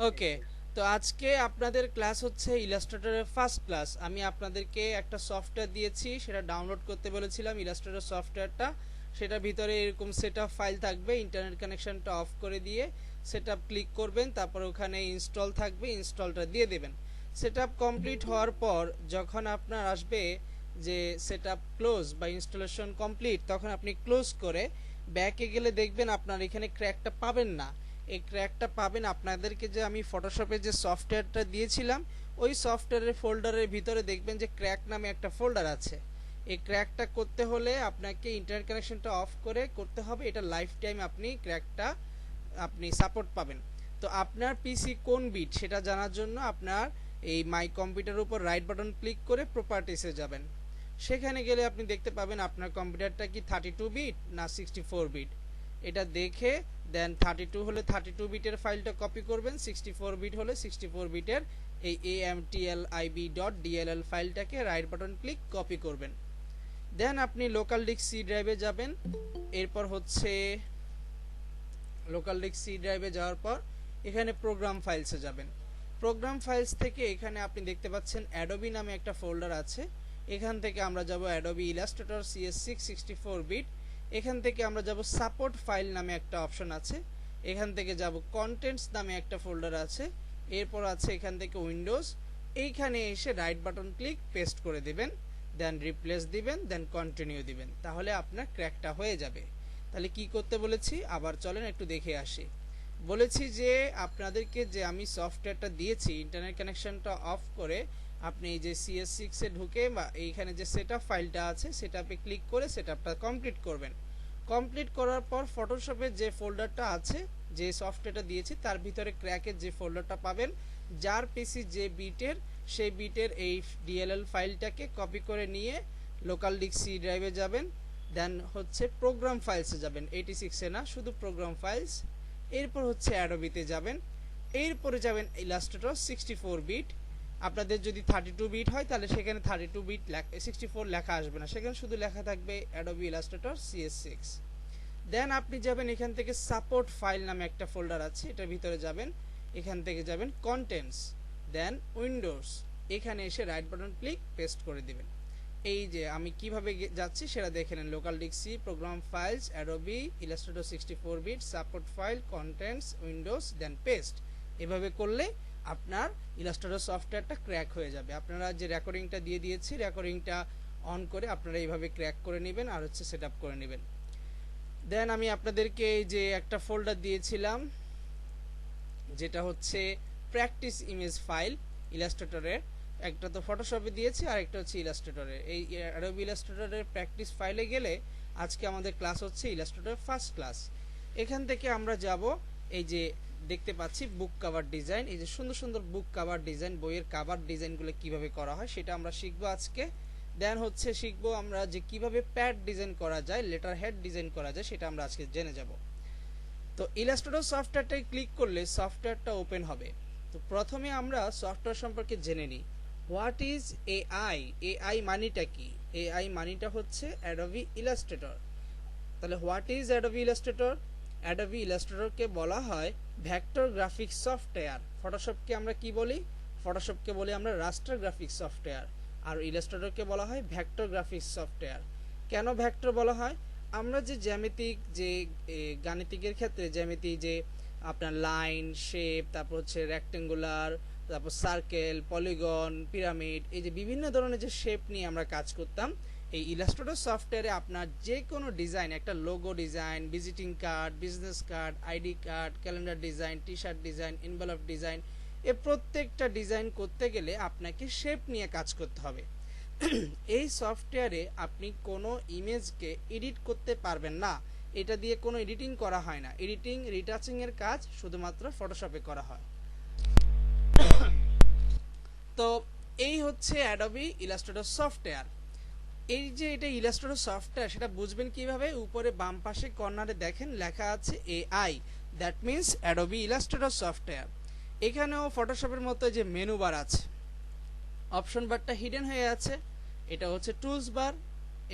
ওকে, তো আজকে আপনাদের ক্লাস হচ্ছে ইলাস্ট্রেটরের ফার্স্ট ক্লাস। আমি আপনাদেরকে একটা সফটওয়্যার দিয়েছি, সেটা ডাউনলোড করতে বলেছিলাম ইলাস্ট্রেটর সফটওয়্যারটা। সেটার ভিতরে এরকম সেটআপ ফাইল থাকবে, ইন্টারনেট কানেকশনটা অফ করে দিয়ে সেটআপ ক্লিক করবেন, তারপর ওখানে ইনস্টল থাকবে, ইনস্টলটা দিয়ে দেবেন। সেটআপ কমপ্লিট হওয়ার পর যখন আপনার আসবে যে সেটআপ ক্লোজ বা ইনস্টলেশন কমপ্লিট, তখন আপনি ক্লোজ করে ব্যাকে গেলে দেখবেন আপনার এখানে ক্র্যাকটা পাবেন না। এই ক্র্যাকটা পাবেন আপনাদেরকে যে আমি ফটোশপে যে সফটওয়্যারটা দিয়েছিলাম, ওই সফটওয়্যারের ফোল্ডারের ভিতরে দেখবেন যে ক্র্যাক নামে একটা ফোল্ডার আছে। এই ক্র্যাকটা করতে হলে আপনাকে ইন্টারনেট কানেকশনটা অফ করে করতে হবে। এটা লাইফ টাইম আপনি ক্র্যাকটা আপনি সাপোর্ট পাবেন। তো আপনার পিসি কোন বিট সেটা জানার জন্য আপনার এই মাই কম্পিউটারের উপর রাইট বাটন ক্লিক করে প্রপার্টিসে যাবেন। সেখানে গেলে আপনি দেখতে পাবেন আপনার কম্পিউটারটা কি 32 বিট না 64 বিট। এটা দেখে দেন 32 হলে 32 বিটের ফাইলটা কপি করবেন, 64 বিট হলে 64 বিটের এই amtlib.dll ফাইলটাকে রাইট বাটন ক্লিক কপি করবেন। দেন আপনি লোকাল ডিস্ক সি ড্রাইভে যাবেন। এরপর হচ্ছে লোকাল ডিস্ক সি ড্রাইভে যাওয়ার পর এখানে প্রোগ্রাম ফাইলসে যাবেন। প্রোগ্রাম ফাইলস থেকে এখানে আপনি দেখতে পাচ্ছেন অ্যাডোবি নামে একটা ফোল্ডার আছে। এখান থেকে আমরা যাব অ্যাডোবি ইলাস্ট্রেটর CS6 64 বিট। এখান থেকে আমরা যাব সাপোর্ট ফাইল নামে একটা অপশন আছে। এখান থেকে যাব কন্টেন্টস নামে একটা ফোল্ডার আছে। এরপর আছে এখান থেকে উইন্ডোজ। এইখানে এসে রাইট বাটন ক্লিক পেস্ট করে দিবেন, দেন রিপ্লেস দিবেন, দেন কন্টিনিউ দিবেন, তাহলে আপনার ক্র্যাকটা হয়ে যাবে। তাহলে কি করতে বলেছি আবার চলেন একটু দেখে আসি। বলেছি যে আপনাদেরকে যে আমি সফটওয়্যারটা দিয়েছি, ইন্টারনেট কানেকশনটা অফ করে আপনি এই যে CS6 এ ঢুকে বা এইখানে যে সেটআপ ফাইলটা আছে সেটআপে ক্লিক করে সেটআপটা কমপ্লিট করবেন। কমপ্লিট করার পর ফটোশপের যে ফোল্ডারটা আছে, যে সফটওয়্যারটা দিয়েছি তার ভিতরে ক্র্যাকের যে ফোল্ডারটা পাবেন, যার পিসি যে বিটের সেই বিটের এই ডিএলএল ফাইলটাকে কপি করে নিয়ে লোকাল ডিস্ক সি ড্রাইভে যাবেন। দেন হচ্ছে প্রোগ্রাম ফাইলসে যাবেন, 86 এ না, শুধু প্রোগ্রাম ফাইলস। এরপর হচ্ছে অ্যাডোবিতে যাবেন। এরপরে যাবেন ইলাস্ট্রেটর 64 বিট। আপনাদের যদি 32 বিট হয় তাহলে সেখানে 32 বিট 64 লেখা আসবে না, সেখানে শুধু লেখা থাকবে অ্যাডোবি ইলাস্ট্রেটর CS6। দেন আপনি যাবেন এখান থেকে সাপোর্ট ফাইল নামে একটা ফোল্ডার আছে, এটার ভিতরে যাবেন। এখান থেকে যাবেন কন্টেন্টস, দেন উইন্ডোজ। এখানে এসে রাইট বাটন ক্লিক পেস্ট করে দিবেন। এই যে আমি কিভাবে যাচ্ছি সেটা দেখে নেন। Local disk C, program files, Adobe Illustrator 64 bit, support file, contents, Windows, then paste. এভাবে করলে আপনার ইলাস্ট্রেটর সফটওয়্যারটা ক্র্যাক হয়ে যাবে। আপনারা যে রেকর্ডিংটা দিয়ে দিয়েছি, রেকর্ডিংটা অন করে আপনারা এইভাবে ক্র্যাক করে নেবেন আর হচ্ছে সেট আপ করে নেবেন। দেন আমি আপনাদেরকে এই যে একটা ফোল্ডার দিয়েছিলাম, যেটা হচ্ছে প্র্যাকটিস ইমেজ ফাইল ইলাস্ট্রেটরের। একটা তো ফটোশপে দিয়েছি আর একটা হচ্ছে ইলাস্ট্রেটরের। এই অ্যাডোবি ইলাস্ট্রেটরের প্র্যাকটিস ফাইলে গেলে আজকে আমাদের ক্লাস হচ্ছে ইলাস্ট্রেটরের ফার্স্ট ক্লাস। এখান থেকে আমরা যাব এই যে দেখতে পাচ্ছি বুক কভার ডিজাইন। এই যে সুন্দর সুন্দর বুক কভার ডিজাইন, বইয়ের কভার ডিজাইনগুলো কিভাবে করা হয় সেটা আমরা শিখবো আজকে। দেন হচ্ছে শিখবো আমরা যে কিভাবে প্যাড ডিজাইন করা যায়, লেটার হেড ডিজাইন করা যায়, সেটা আমরা আজকে জেনে যাব। তো ইলাস্ট্রেটর সফটওয়্যারটাই ক্লিক করলে সফটওয়্যারটা ওপেন হবে। তো প্রথমে আমরা সফটওয়্যার সম্পর্কে জেনে নিই। What is AI? এআই মানিটা কি? এআই মানিটা হচ্ছে অ্যাডোবি ইলাস্ট্রেটর। তাহলে what is Adobe Illustrator? Adobe ইলাস্ট্রেটরকে বলা হয় ভেক্টর গ্রাফিক্স সফটওয়্যার। ফটোশপকে আমরা কি বলি? ফটোশপকে বলি আমরা রাস্টার গ্রাফিক্স সফটওয়্যার। আর ইলাস্ট্রেটরকে বলা হয় ভেক্টর গ্রাফিক্স সফটওয়্যার। কেন ভেক্টর বলা হয়? আমরা যে জ্যামিতিক যে গাণিতিকের ক্ষেত্রে জ্যামিতি যে আপনার লাইন, শেপ, তারপর হচ্ছে রেক্টেঙ্গুলার, তারপর সার্কেল, পলিগন, পিরামিড, এই যে বিভিন্ন ধরনের যে শেপ নিয়ে আমরা কাজ করতাম, এই ইলাস্ট্রেটর সফটওয়্যারে আপনার যে কোনো ডিজাইন, একটা logo design, visiting card, business card, ID card, calendar design, T shirt design, envelope design, এ প্রত্যেকটা ডিজাইন করতে গেলে আপনাকে শেপ নিয়ে কাজ করতে হবে। এই সফটওয়্যারে আপনি কোনো ইমেজকে এডিট করতে পারবেন না। এটা দিয়ে কোনো এডিটিং করা হয় না। এডিটিং, রিটাচিং এর কাজ শুধুমাত্র ফটোশপে করা হয়। তো এই হচ্ছে অ্যাডোবি ইলাস্ট্রেটর সফটওয়্যার। এই যে এটা ইলাস্ট্রেটর সফটওয়্যার, সেটা বুঝবেন কিভাবে? উপরে বাম পাশে কর্নারে দেখেন লেখা আছে AI, that means Adobe Illustrator software. এখানেও ফটোশপের মতো যে মেনু বার আছে, অপশন বারটা হিডেন হয়ে আছে। এটা হচ্ছে টুলস বার,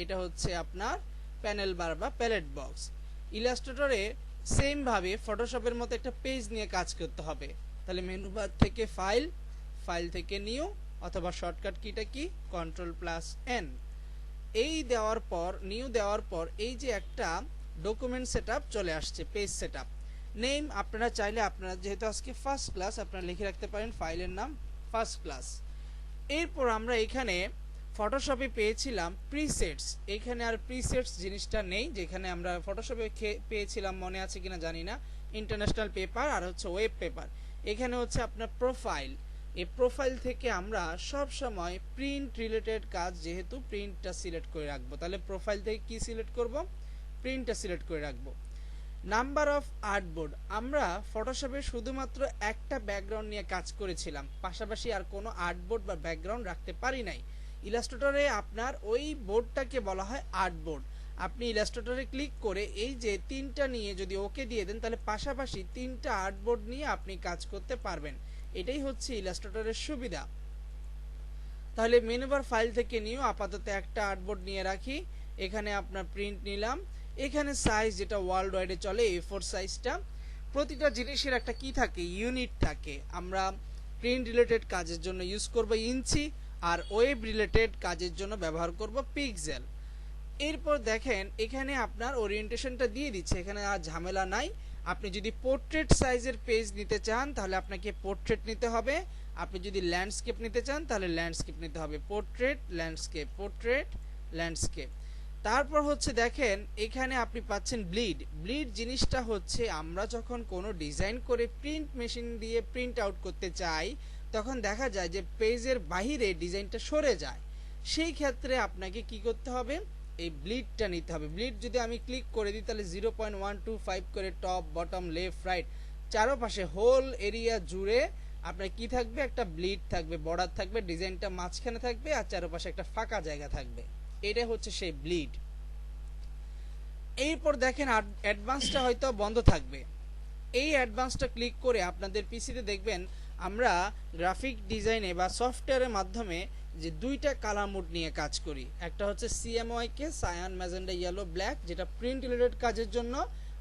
এটা হচ্ছে আপনার প্যানেল বার বা প্যালেট বক্স। ইলাস্ট্রেটরে সেম ভাবে ফটোশপের মতো একটা পেজ নিয়ে কাজ করতে হবে। তাহলে মেনু বার থেকে ফাইল, ফাইল থেকে নিউ, অথবা শর্টকাট কিটা কি Ctrl+N। এই দেওয়ার পর, নিউ দেওয়ার পর এই যে একটা ডকুমেন্ট সেটআপ চলে আসছে, পেজ সেটআপ। নেম আপনারা চাইলে, আপনারা যেহেতু আজকে ফার্স্ট ক্লাস, আপনারা লিখে রাখতে পারেন ফাইলের নাম ফার্স্ট ক্লাস। এরপর আমরা এখানে ফটোশপে পেয়েছিলাম প্রিসেটস, এখানে আর প্রিসেটস জিনিসটা নেই, যেখানে আমরা ফটোশপে পেয়েছিলাম, মনে আছে কিনা জানি না, ইন্টারন্যাশনাল পেপার আর হচ্ছে ওয়েব পেপার। এখানে হচ্ছে আপনার প্রোফাইল। এই প্রোফাইল থেকে আমরা সব সময় প্রিন্ট রিলেটেড কাজ, যেহেতু প্রিন্টটা সিলেক্ট করে রাখবো, তাহলে প্রোফাইল থেকে কি সিলেক্ট করব, প্রিন্টটা সিলেক্ট করে রাখবো। নাম্বার অফ আর্টবোর্ড, আমরা ফটোশপে শুধুমাত্র একটা ব্যাকগ্রাউন্ড নিয়ে কাজ করেছিলাম, পাশাপাশি আর কোনো আর্টবোর্ড বা ব্যাকগ্রাউন্ড রাখতে পারি নাই। ইলাস্ট্রেটরে আপনার ওই বোর্ডটাকে বলা হয় আর্টবোর্ড। আপনি ইলাস্ট্রেটরে ক্লিক করে এই যে তিনটা নিয়ে যদি ওকে দিয়ে দেন, তাহলে পাশাপাশি তিনটা আর্টবোর্ড নিয়ে আপনি কাজ করতে পারবেন। এটাই হচ্ছে ইলাস্ট্রেটরের সুবিধা। তাহলে মেনু বার ফাইল থেকে নিউ, আপাতত একটা আর্টবোর্ড নিয়ে রাখি, এখানে আপনার প্রিন্ট নিলাম। এখানে সাইজ যেটা ওয়ার্ল্ড ওয়াইডে চলে A4 সাইজটা। প্রতিটা জিনিসের একটা কি থাকে, ইউনিট থাকে। আমরা প্রিন্ট রিলেটেড কাজের জন্য ইউজ করব ইঞ্চি, আর ওয়েব রিলেটেড কাজের জন্য ব্যবহার করব পিক্সেল। এরপর দেখেন এখানে আপনার ওরিয়েন্টেশনটা দিয়ে দিচ্ছে, এখানে আর ঝামেলা নাই। আপনি যদি পোর্ট্রেট সাইজের পেজ নিতে চান তাহলে আপনাকে পোর্ট্রেট নিতে হবে, আপনি যদি ল্যান্ডস্কেপ নিতে চান তাহলে ল্যান্ডস্কেপ নিতে হবে, পোর্ট্রেট ল্যান্ডস্কেপ, পোর্ট্রেট ল্যান্ডস্কেপ। তারপর হচ্ছে দেখেন এখানে আপনি পাচ্ছেন ব্লিড। ব্লিড জিনিসটা হচ্ছে আমরা যখন কোনো ডিজাইন করে প্রিন্ট মেশিন দিয়ে প্রিন্ট আউট করতে চাই, তখন দেখা যায় যে পেজের বাহিরে ডিজাইনটা সরে যায়। সেই ক্ষেত্রে আপনাকে কি করতে হবে, এই ব্লিডটা নিতে হবে। ব্লিড যদি আমি ক্লিক করে দিই তাহলে 0.125 করে টপ বটম লেফট রাইট চারপাশে হোল এরিয়া জুড়ে আপনার কি থাকবে, একটা ব্লিড থাকবে, বর্ডার থাকবে, ডিজাইনটা মাঝখানে থাকবে, আর চারপাশে একটা ফাঁকা জায়গা থাকবে। এটা হচ্ছে সেই ব্লিড। এরপর দেখেন অ্যাডভান্সটা হয়তো বন্ধ থাকবে। এই অ্যাডভান্সটা ক্লিক করে আপনাদের পিসিতে দেখবেন আমরা গ্রাফিক ডিজাইনে বা সফটওয়্যারের মাধ্যমে যে দুইটা কালার মোড নিয়ে কাজ করি। একটা হচ্ছে CMYK, cyan magenta yellow black, যেটা প্রিন্ট রিলেটেড কাজের জন্য।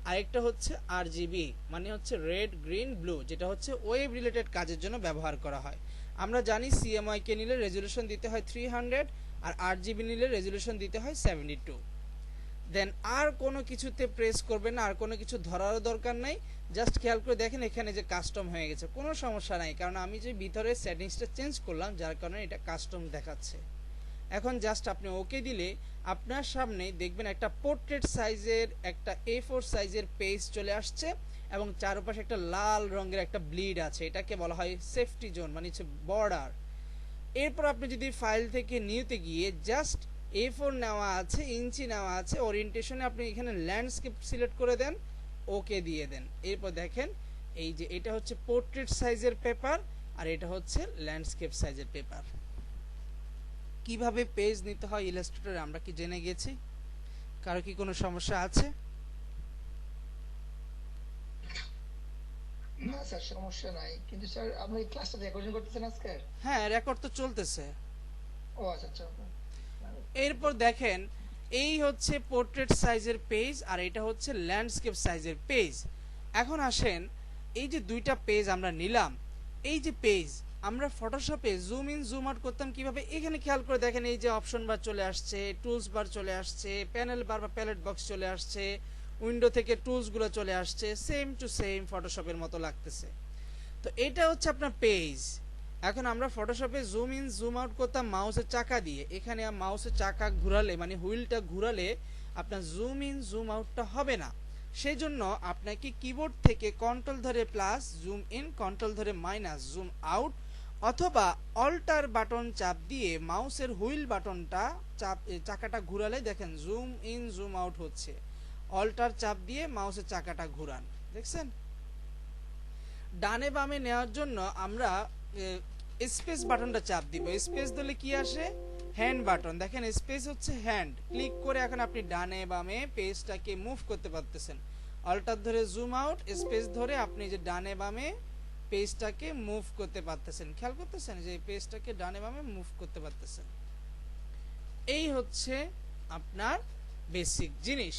আরেকটা হচ্ছে RGB, মানে হচ্ছে রেড গ্রিন ব্লু, যেটা হচ্ছে ওয়েব রিলেটেড কাজের জন্য ব্যবহার করা হয়। আমরা জানি CMYK নিলে রেজুলেশন দিতে হয় 300, আর RGB নিলে রেজুলেশন দিতে হয় 72। দেন আর কোনো কিছুতে প্রেস করবেন না, আর কোনো কিছু ধরারও দরকার নাই। জাস্ট খেয়াল করে দেখেন এখানে যে কাস্টম হয়ে গেছে, কোনো সমস্যা নাই, কারণ আমি যে ভিতরে সেটিংসটা চেঞ্জ করলাম যার কারণে এটা কাস্টম দেখাচ্ছে। এখন জাস্ট আপনি ওকে দিলে আপনার সামনে দেখবেন একটা পোর্ট্রেট সাইজের, একটা A4 সাইজের পেজ চলে আসছে, এবং চারপাশে একটা লাল রঙের একটা ব্লিড আছে। এটাকে বলা হয় সেফটি জোন, মানে হচ্ছে বর্ডার। এরপর আপনি যদি ফাইল থেকে নিউতে গিয়ে জাস্ট A4 নেওয়া আছে, ইঞ্চি নেওয়া আছে, ওরিয়েন্টেশনে আপনি এখানে ল্যান্ডস্কেপ সিলেক্ট করে দেন, ওকে দিয়ে দেন। এরপর দেখেন এই যে এটা হচ্ছে পোর্ট্রেট সাইজের পেপার, আর এটা হচ্ছে ল্যান্ডস্কেপ সাইজের পেপার। কিভাবে পেজ নিতে হয় ইলাস্ট্রেটরে আমরা কি জেনে গেছি? কারো কি কোনো সমস্যা আছে? না স্যার, সমস্যা নাই, কিন্তু স্যার আপনি ক্লাসটা রেকর্ডিং করতেছেন আজকে? হ্যাঁ, রেকর্ড তো চলতেছে। ও আচ্ছা আচ্ছা। এরপর দেখেন এই হচ্ছে পোর্ট্রেট সাইজের পেজ, আর এটা হচ্ছে ল্যান্ডস্কেপ সাইজের পেজ। এখন আসেন এই যে দুইটা পেজ আমরা নিলাম, এই যে পেজ আমরা ফটোশপে জুম ইন জুম আউট করতাম কিভাবে, এখানে খেয়াল করে দেখেন এই যে অপশন বার চলে আসছে, টুলস বার চলে আসছে, প্যানেল বার বা প্যালেট বক্স চলে আসছে, উইন্ডো থেকে টুলসগুলো চলে আসছে, সেম টু সেম ফটোশপের মতো লাগতেছে। তো এটা হচ্ছে আপনার পেজ। এখন আমরা ফটোশপে জুম ইন জুম আউট করতাম মাউসের চাকা দিয়ে, এখানে মাউসের চাকা ঘোরালে মানে হুইলটা ঘোরালে আপনার জুম ইন জুম আউটটা হবে না। সেই জন্য আপনাকে কিবোর্ড থেকে কন্ট্রোল ধরে প্লাস জুম ইন, কন্ট্রোল ধরে মাইনাস জুম আউট, অথবা অল্টার বাটন চাপ দিয়ে মাউসের হুইল বাটনটা চাকাটা ঘোরালে দেখেন জুম ইন জুম আউট হচ্ছে। অল্টার চাপ দিয়ে মাউসের চাকাটা ঘুরান, দেখছেন? ডানে বামে নেওয়ার জন্য আমরা স্পেস বাটনটা চাপ দিব। স্পেস দিলে কি আসে? Hand button. দেখেন স্পেস হচ্ছে হ্যান্ড। ক্লিক করে এখন আপনি ডানে বামে পেজটাকে মুভ করতে পারতেছেন। অল্টার ধরে জুম আউট, স্পেস ধরে আপনি যে ডানে বামে পেজটাকে মুভ করতে পারতেছেন। খেয়াল করতেছেন যে পেজটাকে ডানে বামে মুভ করতে পারতেছেন। এই হচ্ছে আপনার বেসিক জিনিস।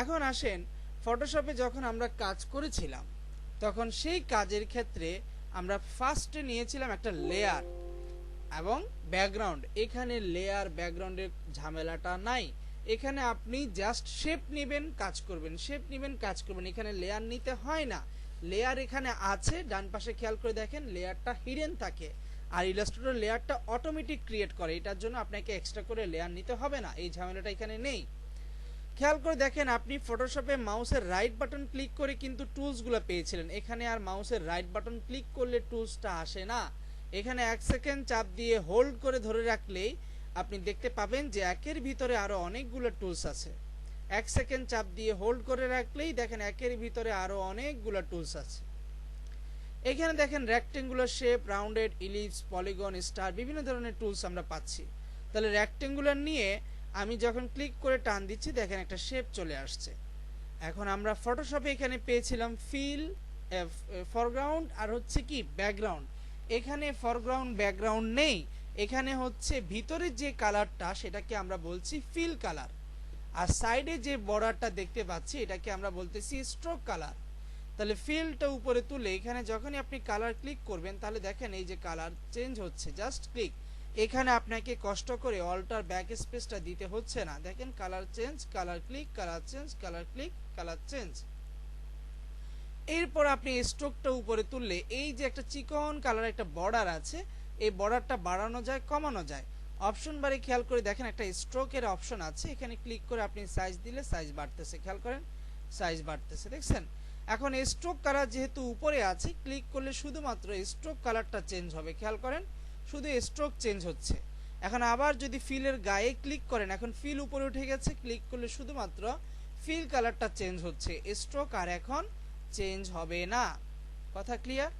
এখন আসেন ফটোশপে যখন আমরা কাজ করেছিলাম তখন সেই কাজের ক্ষেত্রে আমরা ফার্স্টে নিয়েছিলাম একটা লেয়ার এবং ব্যাকগ্রাউন্ড। এখানে লেয়ার ব্যাকগ্রাউন্ডের ঝামেলাটা নাই, এখানে আপনি জাস্ট শেপ নেবেন কাজ করবেন, শেপ নেবেন কাজ করবেন, এখানে লেয়ার নিতে হয় না। লেয়ার এখানে আছে, ডান পাশে খেয়াল করে দেখেন লেয়ারটা হিডেন থাকে, আর ইলাস্ট্রেটর লেয়ারটা অটোমেটিক ক্রিয়েট করে, এটার জন্য আপনাকে এক্সট্রা করে লেয়ার নিতে হবে না, এই ঝামেলাটা এখানে নেই। খেয়াল করে দেখেন আপনি ফটোশপে মাউসের রাইট বাটন ক্লিক করে কিন্তু টুলসগুলো পেয়েছিলেন, এখানে আর মাউসের রাইট বাটন ক্লিক করলে টুলসটা আসে না। এখানে 1 সেকেন্ড চাপ দিয়ে হোল্ড করে ধরে রাখলেই আপনি দেখতে পাবেন যে একের ভিতরে আরো অনেকগুলো টুলস আছে। 1 সেকেন্ড চাপ দিয়ে হোল্ড করে রাখলেই দেখেন একের ভিতরে আরো অনেকগুলো টুলস আছে। এখানে দেখেন rectangular shape, rounded, ellipse, polygon, star, বিভিন্ন ধরনের টুলস আমরা পাচ্ছি। তাহলে রেক্টেঙ্গুলার নিয়ে আমি যখন ক্লিক করে টান দিচ্ছি দেখেন একটা শেপ চলে আসছে। এখন আমরা ফটোশপে এখানে পেয়েছিলাম ফিল, ফরগ্রাউন্ড আর হচ্ছে কি ব্যাকগ্রাউন্ড। এখানে ফরগ্রাউন্ড ব্যাকগ্রাউন্ড নেই, এখানে হচ্ছে ভিতরে যে কালারটা সেটাকে আমরা বলছি ফিল কালার, আর সাইডে যে বর্ডারটা দেখতে পাচ্ছি এটাকে আমরা বলতেছি স্ট্রোক কালার। তাহলে ফিলটা উপরে তুলে এখানে যখনই আপনি কালার ক্লিক করবেন তাহলে দেখেন এই যে কালার চেঞ্জ হচ্ছে, জাস্ট ক্লিক। এখানে আপনাকে কষ্ট করে অল্টার ব্যাক স্পেসটা দিতে হচ্ছে না, দেখেন colour change, colour click, colour change, colour click, colour change. এরপর আপনি স্ট্রোকটা উপরে তুললে এই যে একটা চিকন কালার একটা বর্ডার আছে, এই বর্ডারটা বাড়ানো যায় কমানো যায়। অপশন বারে খেয়াল করে দেখেন একটা স্ট্রোকের অপশন আছে, এখানে ক্লিক করে আপনি সাইজ দিলে সাইজ বাড়তেছে, খেয়াল করেন সাইজ বাড়তেছে, দেখছেন। এখন স্ট্রোক কালার যেহেতু উপরে আছে, ক্লিক করলে শুধুমাত্র স্ট্রোক কালারটা চেঞ্জ হবে, খেয়াল করেন শুধু স্ট্রোক চেঞ্জ হচ্ছে। এখন আবার যদি ফিলের গায়ে ক্লিক করেন, এখন ফিল উপরে উঠে গেছে, ক্লিক করলে শুধুমাত্র ফিল কালারটা চেঞ্জ হচ্ছে, স্ট্রোক আর এখন চেঞ্জ হবে না। কথা ক্লিয়ার?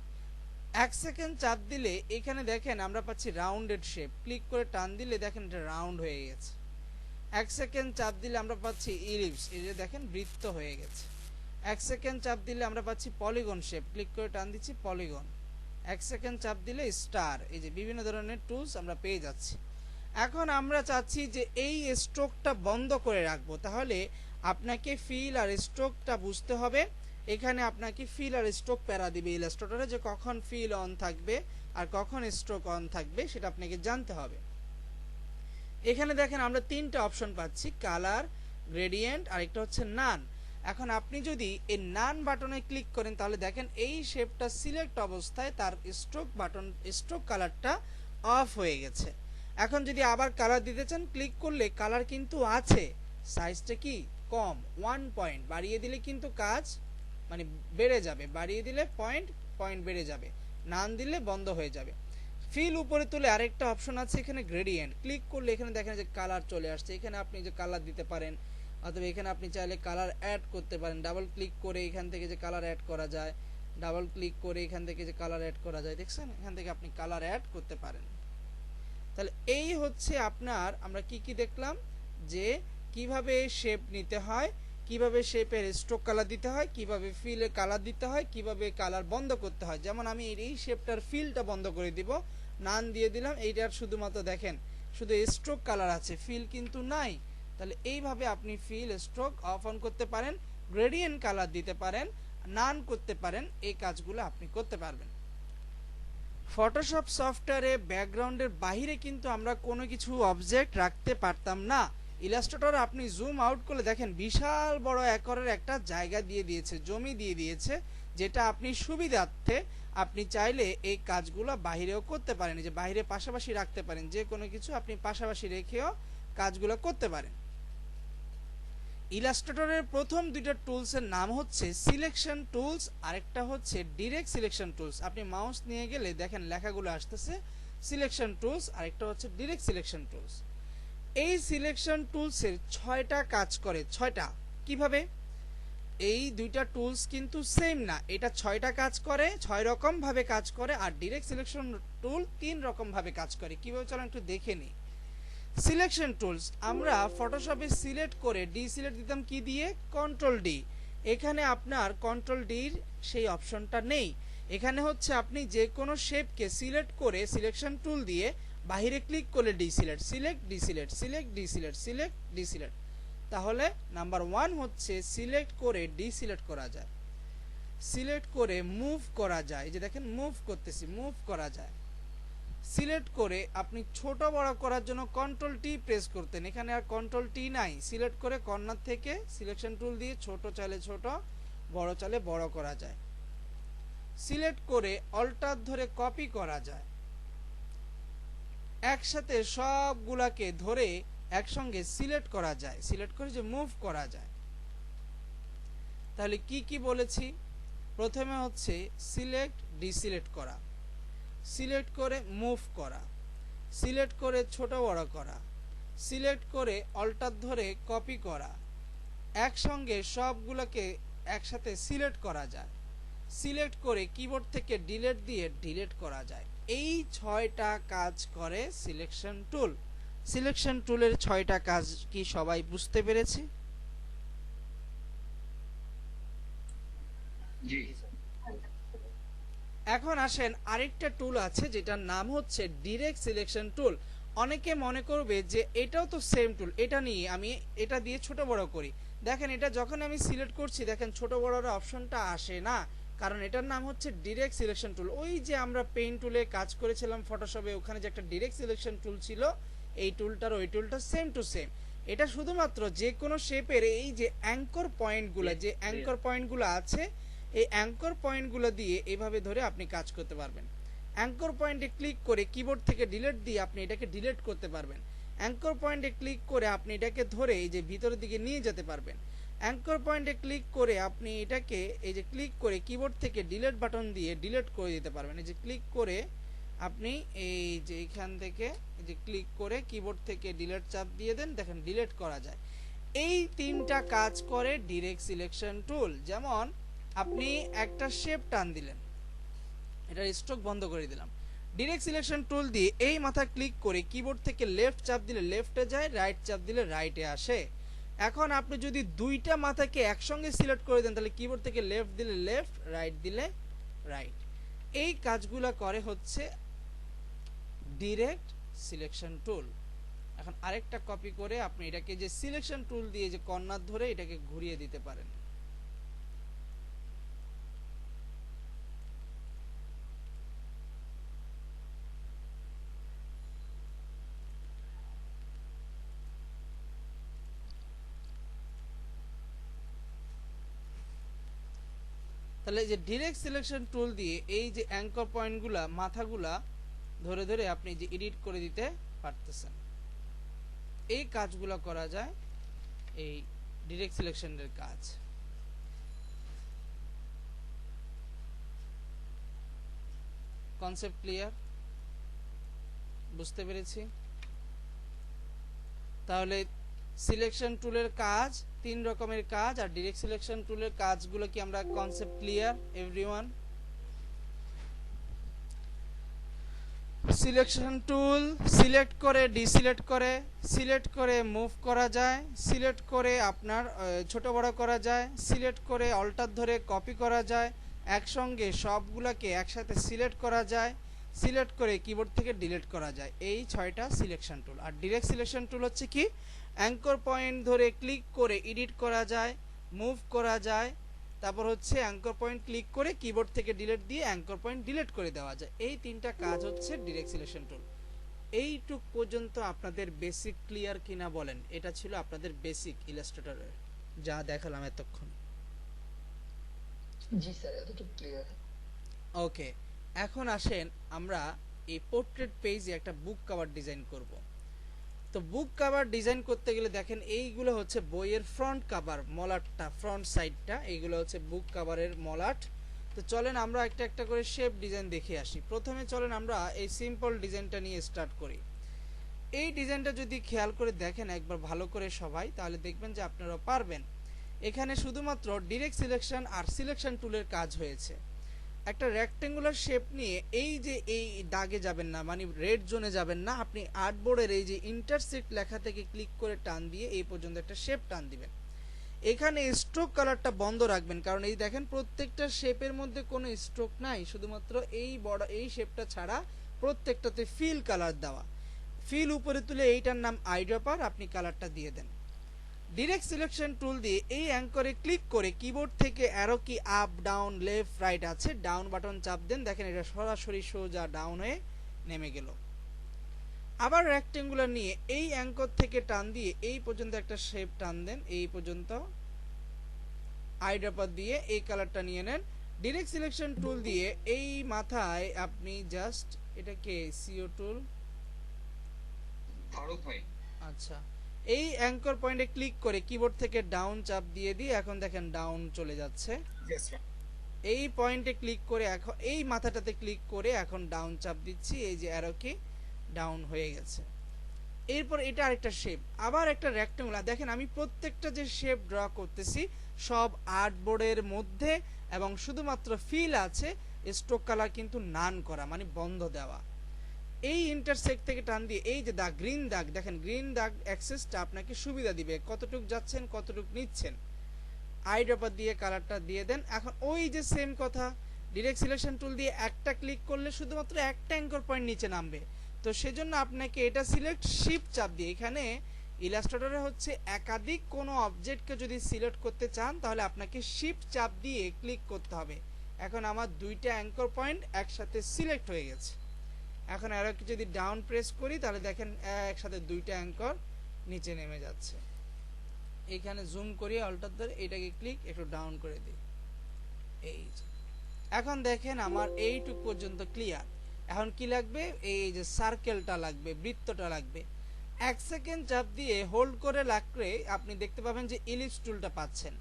1 সেকেন্ড চাপ দিলে এখানে দেখেন আমরা পাচ্ছি রাউন্ডেড শেপ, ক্লিক করে টান দিলে দেখেন এটা রাউন্ড হয়ে গেছে। 1 সেকেন্ড চাপ দিলে আমরা পাচ্ছি ইলিপস, এই যে দেখেন বৃত্ত হয়ে গেছে। 1 সেকেন্ড চাপ দিলে আমরা পাচ্ছি পলিগন শেপ, ক্লিক করে টান দিচ্ছি পলিগন। 1 সেকেন্ড চাপ দিলে স্টার, এই যে বিভিন্ন ধরনের টুলস আমরা পেয়ে যাচ্ছি। এখন আমরা চাচ্ছি যে এই স্ট্রোকটা বন্ধ করে রাখবো, তাহলে আপনাকে ফিল আর স্ট্রোকটা বুঝতে হবে। এখানে আপনাকে ফিল আর স্ট্রোক প্যারা দিবে ইলাস্ট্রেটরে, যে কখন ফিল অন থাকবে আর কখন স্ট্রোক অন থাকবে সেটা আপনাকে জানতে হবে। এখানে দেখেন আমরা তিনটা অপশন পাচ্ছি, কালার, গ্রেডিয়েন্ট আর একটা হচ্ছে নান। এখন আপনি যদি এই নান বাটনে ক্লিক করেন তাহলে দেখেন এই শেপটা সিলেক্ট অবস্থায় তার স্ট্রোক বাটন, স্ট্রোক কালারটা অফ হয়ে গেছে। এখন যদি আবার কালার দিতে চান, ক্লিক করলে কালার কিন্তু আছে, সাইজটা কি কম, 1 পয়েন্ট বাড়িয়ে দিলে কিন্তু কাজ মানে বেড়ে যাবে, বাড়িয়ে দিলে পয়েন্ট বেড়ে যাবে, নান দিলে বন্ধ হয়ে যাবে। ফিল উপরে তুলে আরেকটা অপশন আছে এখানে গ্রেডিয়েন্ট, ক্লিক করলে এখানে দেখেন যে কালার চলে আসছে, এখানে আপনি যে কালার দিতে পারেন, অথবা এখানে আপনি চাইলে কালার অ্যাড করতে পারেন, ডাবল ক্লিক করে এখান থেকে যে কালার অ্যাড করা যায়, ডাবল ক্লিক করে এখান থেকে যে কালার অ্যাড করা যায়, দেখছেন এখান থেকে আপনি কালার অ্যাড করতে পারেন। তাহলে এই হচ্ছে আপনার, আমরা কি কি দেখলাম, যে কিভাবে শেপ নিতে হয়, কিভাবে শেপের স্ট্রোক কালার দিতে হয়, কিভাবে ফিলের কালার দিতে হয়, কিভাবে কালার বন্ধ করতে হয়। যেমন আমি এই শেপটার ফিলটা বন্ধ করে দিব, নান দিয়ে দিলাম, এইটার শুধুমাত্র দেখেন শুধু স্ট্রোক কালার আছে, ফিল কিন্তু নাই। তাহলে এইভাবে আপনি ফিল স্ট্রোক অফ অন করতে পারেন, গ্রেডিয়েন্ট কালার দিতে পারেন, নান করতে পারেন, এই কাজগুলো আপনি করতে পারবেন। ফটোশপ সফটওয়্যারে ব্যাকগ্রাউন্ডের বাইরে কিন্তু আমরা কোনো কিছু অবজেক্ট রাখতে পারতাম না। ইলাস্ট্রেটর আপনি জুম আউট করলে দেখেন বিশাল বড় একরের একটা জায়গা দিয়ে দিয়েছে, জমি দিয়ে দিয়েছে, যেটা আপনি সুবিধার্থে আপনি চাইলে এই কাজগুলো বাহিরেও করতে পারেন, যে বাইরে পাশাপাশি রাখতে পারেন, যে কোনো কিছু আপনি পাশাপাশি রেখেও কাজগুলো করতে পারেন। ইলাস্ট্রেটরের প্রথম দুইটা টুলসের নাম হচ্ছে সিলেকশন টুলস, আরেকটা হচ্ছে ডিরেক্ট সিলেকশন টুলস। আপনি মাউস নিয়ে গেলে দেখেন লেখাগুলো আসতেছে সিলেকশন টুলস, আরেকটা হচ্ছে ডিরেক্ট সিলেকশন টুলস। এই সিলেকশন টুলসের 6টা কাজ করে। 6টা কিভাবে? এই দুইটা টুলস কিন্তু সেম না, এটা 6টা কাজ করে, 6 রকম ভাবে কাজ করে, আর ডিরেক্ট সিলেকশন টুল 3 রকম ভাবে কাজ করে। কিভাবে চলেন একটু দেখে নিই। সিলেকশন টুলস আমরা ফটোশপে সিলেক্ট করে ডিসিলেক্ট দিতাম কি দিয়ে, কন্ট্রোল ডি। এখানে আপনার কন্ট্রোল ডির সেই অপশনটা নেই, এখানে হচ্ছে আপনি যে কোনো শেপকে সিলেক্ট করে সিলেকশন টুল দিয়ে বাহিরে ক্লিক করলে deselect, select deselect, select deselect, select deselect. তাহলে নাম্বার 1 হচ্ছে সিলেক্ট করে ডিসিলেক্ট করা যায়। সিলেক্ট করে মুভ করা যায়, এই যে দেখেন মুভ করতেছি, মুভ করা যায়। সিলেক্ট করে আপনি ছোট বড় করার জন্য কন্ট্রোল টি প্রেস করতেন, এখানে আর কন্ট্রোল টি নাই। সিলেক্ট করে কর্নার থেকে সিলেকশন টুল দিয়ে ছোট চাইলে ছোট, বড় চাইলে বড় করা যায়। সিলেক্ট করে অল্টার ধরে কপি করা যায়। একসাথে সবগুলাকে ধরে একসঙ্গে সিলেক্ট করা যায়, সিলেক্ট করে যে মুভ করা যায়। তাহলে কি কি বলেছি? প্রথমে হচ্ছে সিলেক্ট ডিসিলেক্ট করা, সিলেক্ট করে মুভ করা, সিলেক্ট করে ছোট বড় করা, সিলেক্ট করে অল্টার ধরে কপি করা, একসঙ্গে সবগুলোকে একসাথে সিলেক্ট করা যায়। সিলেক্ট করে কিবোর্ড থেকে ডিলিট দিয়ে ডিলিট করা যায়। এই 6টা কাজ করে সিলেকশন টুল। সিলেকশন টুলের 6টা কাজ কি সবাই বুঝতে পেরেছি? জি। এখন আসেন আরেকটা টুল আছে যেটার নাম হচ্ছে ডিরেক্ট সিলেকশন টুল। অনেকে মনে করবে যে এটাও তো সেম টুল, এটা নিয়ে আমি এটা দিয়ে ছোট বড় করি। দেখেন এটা যখন আমি সিলেক্ট করছি দেখেন ছোট বড়র অপশনটা আসে না, কারণ এটার নাম হচ্ছে ডিরেক্ট সিলেকশন টুল। ওই যে আমরা পেইন্ট টুলে কাজ করেছিলাম ফটোশপে, ওখানে যে একটা ডিরেক্ট সিলেকশন টুল ছিল, এই টুলটার ওই টুলটা সেম টু সেম। এটা শুধুমাত্র যে কোনো শেপের এই যে অ্যাঙ্কর পয়েন্টগুলো, যে অ্যাঙ্কর পয়েন্টগুলো আছে, এই অ্যাঙ্কর পয়েন্টগুলো দিয়ে এভাবে ধরে আপনি কাজ করতে পারবেন। অ্যাঙ্কর পয়েন্টে ক্লিক করে কিবোর্ড থেকে ডিলিট দিয়ে আপনি এটাকে ডিলিট করতে পারবেন। অ্যাঙ্কর পয়েন্টে ক্লিক করে আপনি এটাকে ধরে এই যে ভিতরের দিকে নিয়ে যেতে পারবেন। অ্যাঙ্কর পয়েন্টে ক্লিক করে আপনি এটাকে এই যে ক্লিক করে কিবোর্ড থেকে ডিলিট বাটন দিয়ে ডিলিট করে দিতে পারবেন। এই যে ক্লিক করে আপনি এই যে এখান থেকে এই যে ক্লিক করে কিবোর্ড থেকে ডিলিট চাপ দিয়ে দেন, দেখেন ডিলিট করা যায়। এই 3টা কাজ করে ডিরেক্ট সিলেকশন টুল। যেমন আপনি একটা শেপ টান দিলেন, এটার স্ট্রোক বন্ধ করে দিলাম। ডিরেক্ট সিলেকশন টুল দিয়ে এই মাথা ক্লিক করে কিবোর্ড থেকে লেফট চাপ দিলে লেফটে যায়, রাইট চাপ দিলে রাইটে আসে। এখন আপনি যদি 2টা মাথাকে একসঙ্গে সিলেক্ট করে দেন তাহলে কিবোর্ড থেকে লেফট দিলে লেফট, রাইট দিলে রাইট। এই কাজগুলো করে হচ্ছে ডিরেক্ট সিলেকশন টুল। এখন আরেকটা কপি করে আপনি এটাকে যে সিলেকশন টুল দিয়ে যে কর্নার ধরে এটাকে ঘুরিয়ে দিতে পারেন। তাহলে এই যে ডিরেক্ট সিলেকশন টুল দিয়ে এই যে অ্যাঙ্কর পয়েন্টগুলা, মাথাগুলা ধরে ধরে আপনি যে এডিট করে দিতে পারতেছেন। এই কাজগুলো করা যায় এই ডিরেক্ট সিলেকশনের কাজ। Concept clear? বুঝতে পেরেছি? তাহলে সিলেকশন টুলের কাজ 3 রকমের কাজ, আর ডিরেক্ট সিলেকশন টুলের কাজগুলো কি আমরা concept clear everyone? Selection tool select করে ডিসিলেক্ট করে, সিলেক্ট করে মুভ করা যায়, সিলেক্ট করে আপনার ছোট বড় করা যায়, সিলেক্ট করে অল্টার ধরে কপি করা যায়, একসঙ্গে সবগুলোকে একসাথে সিলেক্ট করা যায়, সিলেক্ট করে কিবোর্ড থেকে ডিলিট করা যায়। এই 6টা সিলেকশন টুল। আর ডিরেক্ট সিলেকশন টুল হচ্ছে কি, অ্যাঙ্কর পয়েন্ট ধরে ক্লিক করে এডিট করা যায়, মুভ করা যায়, তারপর হচ্ছে অ্যাঙ্কর পয়েন্ট ক্লিক করে কিবোর্ড থেকে ডিলিট দিয়ে অ্যাঙ্কর পয়েন্ট ডিলিট করে দেওয়া যায়। এই 3টা কাজ হচ্ছে ডিরেক্ট সিলেকশন টুল। এইটুক পর্যন্ত আপনাদের বেসিক ক্লিয়ার কিনা বলেন? এটা ছিল আপনাদের বেসিক ইলাস্ট্রেটরের যা দেখালাম এতক্ষণ। জি স্যার, এতটুকু ক্লিয়ার। ওকে, এখন আসেন আমরা এই পোর্ট্রেট পেজে একটা বুক কভার ডিজাইন করব। তো বুক কভার ডিজাইন করতে গেলে দেখেন এইগুলো হচ্ছে বইয়ের ফ্রন্ট কভার, মলাটটা, ফ্রন্ট সাইডটা, এইগুলো হচ্ছে বুক কভারের মলাট। তো চলেন আমরা একটা একটা করে শেপ ডিজাইন দেখে আসি। প্রথমে চলেন আমরা এই সিম্পল ডিজাইনটা নিয়ে স্টার্ট করি। এই ডিজাইনটা যদি খেয়াল করে দেখেন একবার ভালো করে সবাই, তাহলে দেখবেন যে আপনারা পারবেন। এখানে শুধুমাত্র ডিরেক্ট সিলেকশন আর সিলেকশন টুলের কাজ হয়েছে। একটা রেক্টেঙ্গুলার শেপ নিয়ে এই যে এই দাগে যাবেন না, মানে রেড জোনে যাবেন না, আপনি আর্টবোর্ডের এই যে ইন্টারসেক্ট লেখা থেকে ক্লিক করে টান দিয়ে এই পর্যন্ত একটা শেপ টান দিবেন। এখানে স্ট্রোক কালারটা বন্ধ রাখবেন, কারণ এই দেখেন প্রত্যেকটা শেপের মধ্যে কোনো স্ট্রোক নাই, শুধুমাত্র এই বড় এই শেপটা ছাড়া প্রত্যেকটাতে ফিল কালার দেওয়া। ফিল উপরে তুলে এইটার নাম আইড্রপার, আপনি কালারটা দিয়ে দেন। ডিরেক্ট সিলেকশন টুল দিয়ে এই অ্যাঙ্করে ক্লিক করে কিবোর্ড থেকে অ্যারো কি আপ ডাউন লেফট রাইট আছে, ডাউন বাটন চাপ দেন, দেখেন এটা সরাসরি সোজা ডাউন হয়ে নেমে গেল। আবার রেক্টেঙ্গুলার নিয়ে এই অ্যাঙ্কর থেকে টান দিয়ে এই পর্যন্ত একটা শেপ টান দেন, এই পর্যন্ত আইড্রপার দিয়ে এই কালারটা নিয়ে নেন। ডিরেক্ট সিলেকশন টুল দিয়ে এই মাথায় আপনি জাস্ট এটাকে সিও টুল, আচ্ছা, এই অ্যাঙ্কর পয়েন্টে ক্লিক করে কিবোর্ড থেকে ডাউন চাপ দিয়ে এখন দেখেন ডাউন চলে যাচ্ছে। এই পয়েন্টে ক্লিক করে এখন এই মাথাটাতে ক্লিক করে এখন ডাউন চাপ দিচ্ছি, এই যে অ্যারো কি ডাউন হয়ে গেছে। এরপর এটা আরেকটা শেপ, আবার একটা রেক্টেঙ্গুলার, দেখেন আমি প্রত্যেকটা যে শেপ ড্র করতেছি সব আর্টবোর্ডের মধ্যে এবং শুধুমাত্র ফিল আছে, স্ট্রোক কালার কিন্তু নান করা মানে বন্ধ দেওয়া। এই ইন্টারসেক্ট থেকে টান দিয়ে এই যে দাগ, গ্রিন দাগ, দেখেন গ্রিন দাগ অ্যাক্সেসটা আপনাকে সুবিধা দিবে কতটুক যাচ্ছেন কতটুক নিচ্ছেন। আইড্রপার দিয়ে কালারটা দিয়ে দেন। এখন ওই যে সেম কথা, ডিরেক্ট সিলেকশন টুল দিয়ে একটা ক্লিক করলে শুধুমাত্র একটা অ্যাঙ্কর পয়েন্ট নিচে নামবে, তো সেজন্য আপনাকে এটা সিলেক্ট শিফট চাপ দিয়ে, এখানে ইলাস্ট্রেটরে হচ্ছে একাধিক কোনো অবজেক্টকে যদি সিলেক্ট করতে চান তাহলে আপনাকে শিফট চাপ দিয়ে ক্লিক করতে হবে। এখন আমার দুইটা অ্যাঙ্কর পয়েন্ট একসাথে সিলেক্ট হয়ে গেছে। এখন আরো যদি ডাউন প্রেস করি তাহলে দেখেন একসাথে দুইটা অ্যাঙ্কর নিচে নেমে যাচ্ছে। এখানে জুম করি অল্টার ধরে এটাকে ক্লিক একটু ডাউন করে দিই, এই যে এখন দেখেন আমার এইটুক পর্যন্ত ক্লিয়ার। এখন কি লাগবে, এই যে সার্কেলটা লাগবে, বৃত্তটা লাগবে। 1 সেকেন্ড চাপ দিয়ে হোল্ড করে রাখলে আপনি দেখতে পাবেন যে ইলিপস টুলটা পাচ্ছেন।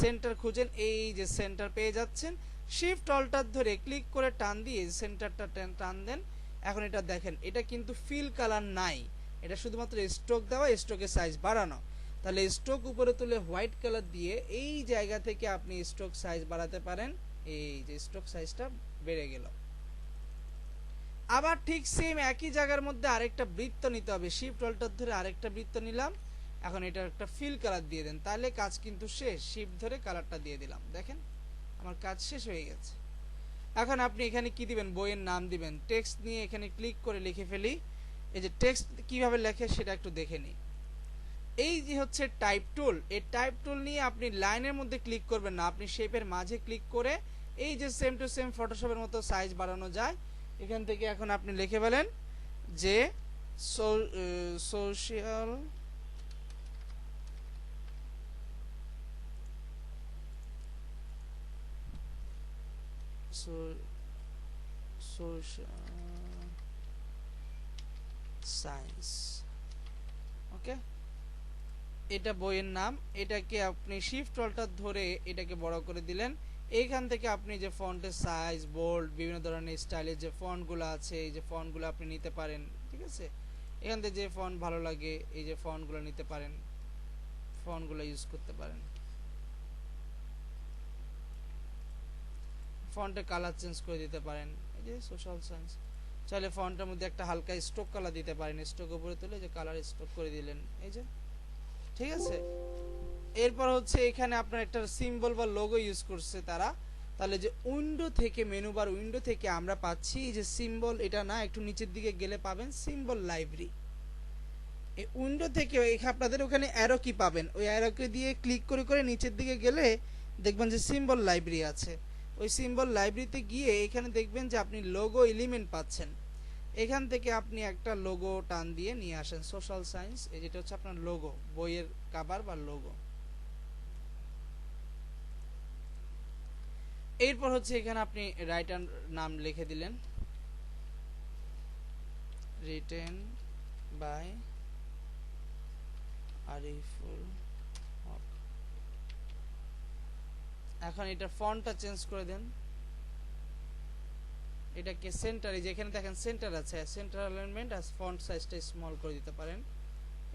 সেন্টার খুঁজেন, এই যে সেন্টার পেয়ে যাচ্ছেন। শিফট অল্টার ধরে ক্লিক করে টান দিয়ে সেন্টারটা টান দেন। এখন এটা দেখেন এটা কিন্তু ফিল কালার নাই, এটা শুধুমাত্র স্ট্রোক দেওয়া, স্ট্রোকের সাইজ বাড়ানো। তাহলে স্ট্রোক উপরে তুলে হোয়াইট কালার দিয়ে এই জায়গা থেকে আপনি স্ট্রোক সাইজ বাড়াতে পারেন, এই যে স্ট্রোক সাইজটা বেড়ে গেল। আবার ঠিক সেম একই জায়গার মধ্যে আরেকটা বৃত্ত নিতে হবে, শিফট অল্টার ধরে আরেকটা বৃত্ত নিলাম। এখন এটা একটা ফিল কালার দিয়ে দেন, তাহলে কাজ কিন্তু শেষ। শিফট ধরে কালারটা দিয়ে দিলাম, দেখেন আমার কাজ শেষ হয়ে গেছে। এখন আপনি এখানে কি দিবেন, বইয়ের নাম দিবেন। টেক্সট নিয়ে এখানে ক্লিক করে লিখে ফেলি। এই যে টেক্সট কিভাবে লেখে সেটা একটু দেখে নিই। এই যে হচ্ছে টাইপ টুল, এই টাইপ টুল নিয়ে আপনি লাইনের মধ্যে ক্লিক করবেন না, আপনি শেপের মাঝে ক্লিক করে এই যে সেম টু সেম ফটোশপের মতো সাইজ বাড়ানো যায়। এখান থেকে এখন আপনি লিখে ফেলেন যে সোশ্যাল সায়েন্স, ওকে, এটা বইয়ের নাম। এটাকে আপনি শিফট অল্টার ধরে এটাকে বড় করে দিলেন। এইখান থেকে আপনি যে ফন্টের সাইজ, বোল্ড, বিভিন্ন ধরনের স্টাইলের যে ফন্টগুলো আছে এই যে ফন্টগুলো আপনি নিতে পারেন, ঠিক আছে। এখান থেকে যে ফন্ট ভালো লাগে এই যে ফন্টগুলো নিতে পারেন, ফন্টগুলো ইউজ করতে পারেন। ফন্টের কালার চেঞ্জ করে দিতে পারেন, এই যে সোশ্যাল সায়েন্স। চাইলে ফন্টের মধ্যে একটা হালকা স্ট্রোক কালার দিতে পারেন, স্ট্রোক উপরে তুলে যে কালার স্ট্রোক করে দিলেন, এই যে, ঠিক আছে। এরপর হচ্ছে এখানে আপনার একটা সিম্বল বা লোগো ইউজ করছে তারা, তাহলে যে উইন্ডো থেকে মেনু বার উইন্ডো থেকে আমরা পাচ্ছি যে সিম্বল, এটা না একটু নিচের দিকে গেলে পাবেন সিম্বল লাইব্রেরি। এই উইন্ডো থেকে আপনাদের ওখানে অ্যারো কি পাবেন, ওই অ্যারোকে দিয়ে ক্লিক করে করে নিচের দিকে গেলে দেখবেন যে সিম্বল লাইব্রেরি আছে। ওই সিম্বল লাইব্রেরিতে গিয়ে এখানে দেখবেন যে আপনি লোগো এলিমেন্ট পাচ্ছেন। এখান থেকে আপনি একটা লোগো টান দিয়ে নিয়ে আসেন, সোশ্যাল সায়েন্স, এই যেটা হচ্ছে আপনার লোগো, বইয়ের কভার বা লোগো। এরপর হচ্ছে এখানে আপনি রাইটার নাম লিখে দিলেন, রিটেন বাই আরিফুল হক। এখন এটা ফন্টটা চেঞ্জ করে দেন, এটাকে সেন্টারে, যেখানে দেখেন সেন্টার আছে, সেন্টার অ্যালাইনমেন্ট আর ফন্ট সাইজটা স্মল করে দিতে পারেন।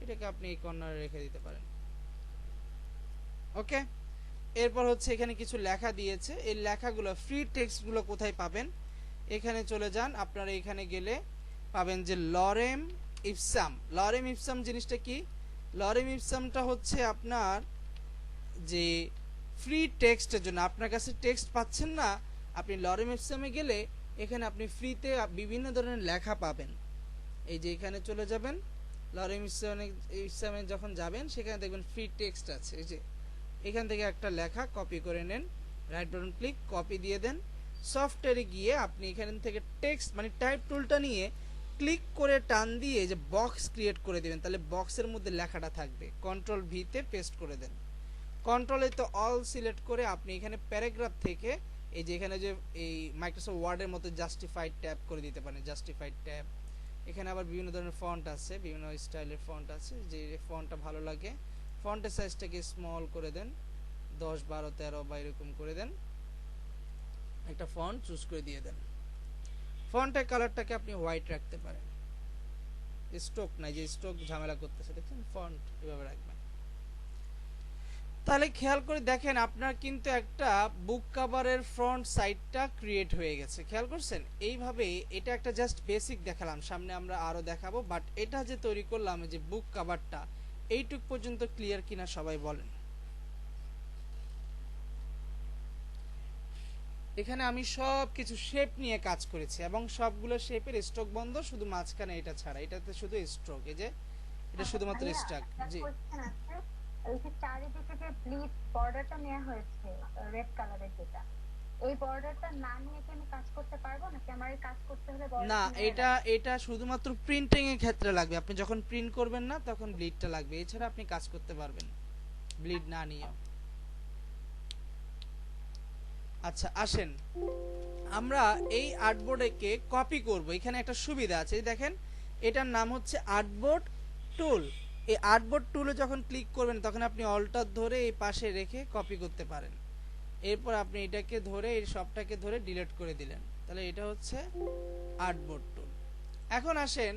এটাকে আপনি এই কর্নারে রেখে দিতে পারেন, ওকে। এরপর হচ্ছে এখানে কিছু লেখা দিয়েছে, এই লেখাগুলো ফ্রি টেক্সটগুলো কোথায় পাবেন, এখানে চলে যান। আপনারা এখানে গেলে পাবেন যে লরেম ইপসাম। লরেম ইপসাম জিনিসটা কি, লরেম ইপসামটা হচ্ছে আপনার যে ফ্রি টেক্সটের জন্য, আপনার কাছে টেক্সট পাচ্ছেন না, আপনি লরেম ইপসামে গেলে এখানে আপনি ফ্রিতে বিভিন্ন ধরনের লেখা পাবেন। এই যে এখানে চলে যাবেন, লরেম ইসলামে যখন যাবেন সেখানে দেখবেন ফ্রি টেক্সট আছে, এই যে এখান থেকে একটা লেখা কপি করে নেন, রাইট বাটন ক্লিক কপি দিয়ে দেন। সফটওয়্যারে গিয়ে আপনি এখান থেকে টেক্সট মানে টাইপ টুলটা নিয়ে ক্লিক করে টান দিয়ে যে বক্স ক্রিয়েট করে দেবেন, তাহলে বক্সের মধ্যে লেখাটা থাকবে। কন্ট্রোল ভিতে পেস্ট করে দেন। কন্ট্রোলে তো অল সিলেক্ট করে আপনি এখানে প্যারাগ্রাফ থেকে এই যে এখানে যে এই মাইক্রোসফট ওয়ার্ডের মতো জাস্টিফাইড ট্যাব করে দিতে পারেন, জাস্টিফাইড ট্যাব। এখানে আবার বিভিন্ন ধরনের ফন্ট আছে, বিভিন্ন স্টাইলের ফন্ট আছে, যে ফন্টটা ভালো লাগে ফন্টের সাইজটাকে স্মল করে দেন, 10 12 13 বা এরকম করে দেন, একটা ফন্ট চুজ করে দিয়ে দেন। ফন্টের কালারটাকে আপনি হোয়াইট রাখতে পারেন, স্ট্রোক নাই, যে স্ট্রোক ঝামেলা করতেছে দেখছেন, ফন্ট এভাবে রাখবেন। তাহলে খেয়াল করে দেখেন আপনার কিন্তু একটা বুক কভারের ফ্রন্ট সাইডটা ক্রিয়েট হয়ে গেছে, খেয়াল করছেন। এইভাবে এটা একটা জাস্ট বেসিক দেখালাম, সামনে আমরা আরো দেখাবো, বাট এটা যে তৈরি করলাম যে বুক কভারটা, এইটুক পর্যন্ত ক্লিয়ার কিনা সবাই বলেন। এখানে আমি সব কিছু শেপ নিয়ে কাজ করেছি এবং সবগুলো শেপের স্ট্রোক বন্ধ, শুধু মাঝখানে এটা ছাড়া, এটাতে শুধু স্ট্রোক, এই যে এটা শুধুমাত্র স্ট্রোক। জি এই যে চারিদিকে যে ব্লিড বর্ডারটা নেওয়া হয়েছে রেড কালারের, যেটা এই বর্ডারটা না নিয়ে কি আমি কাজ করতে পারবো নাকি আমার এই কাজ করতে হলে না, এটা শুধুমাত্র প্রিন্টিং এর ক্ষেত্রে লাগবে, আপনি যখন প্রিন্ট করবেন না তখন ব্লিডটা লাগবে, এছাড়া আপনি কাজ করতে পারবেন ব্লিড না নিয়ে। আচ্ছা আসেন আমরা এই আর্টবোর্ডকে কপি করব। এখানে একটা সুবিধা আছে, দেখেন এটার নাম হচ্ছে আর্টবোর্ড টুল। এই আর্টবোর্ড টুলে যখন ক্লিক করবেন তখন আপনি অল্টার ধরে এই পাশে রেখে কপি করতে পারেন। এরপর আপনি এটাকে ধরে এই সবটাকে ধরে ডিলিট করে দিলেন, তাহলে এটা হচ্ছে আর্টবোর্ড টুল। এখন আসেন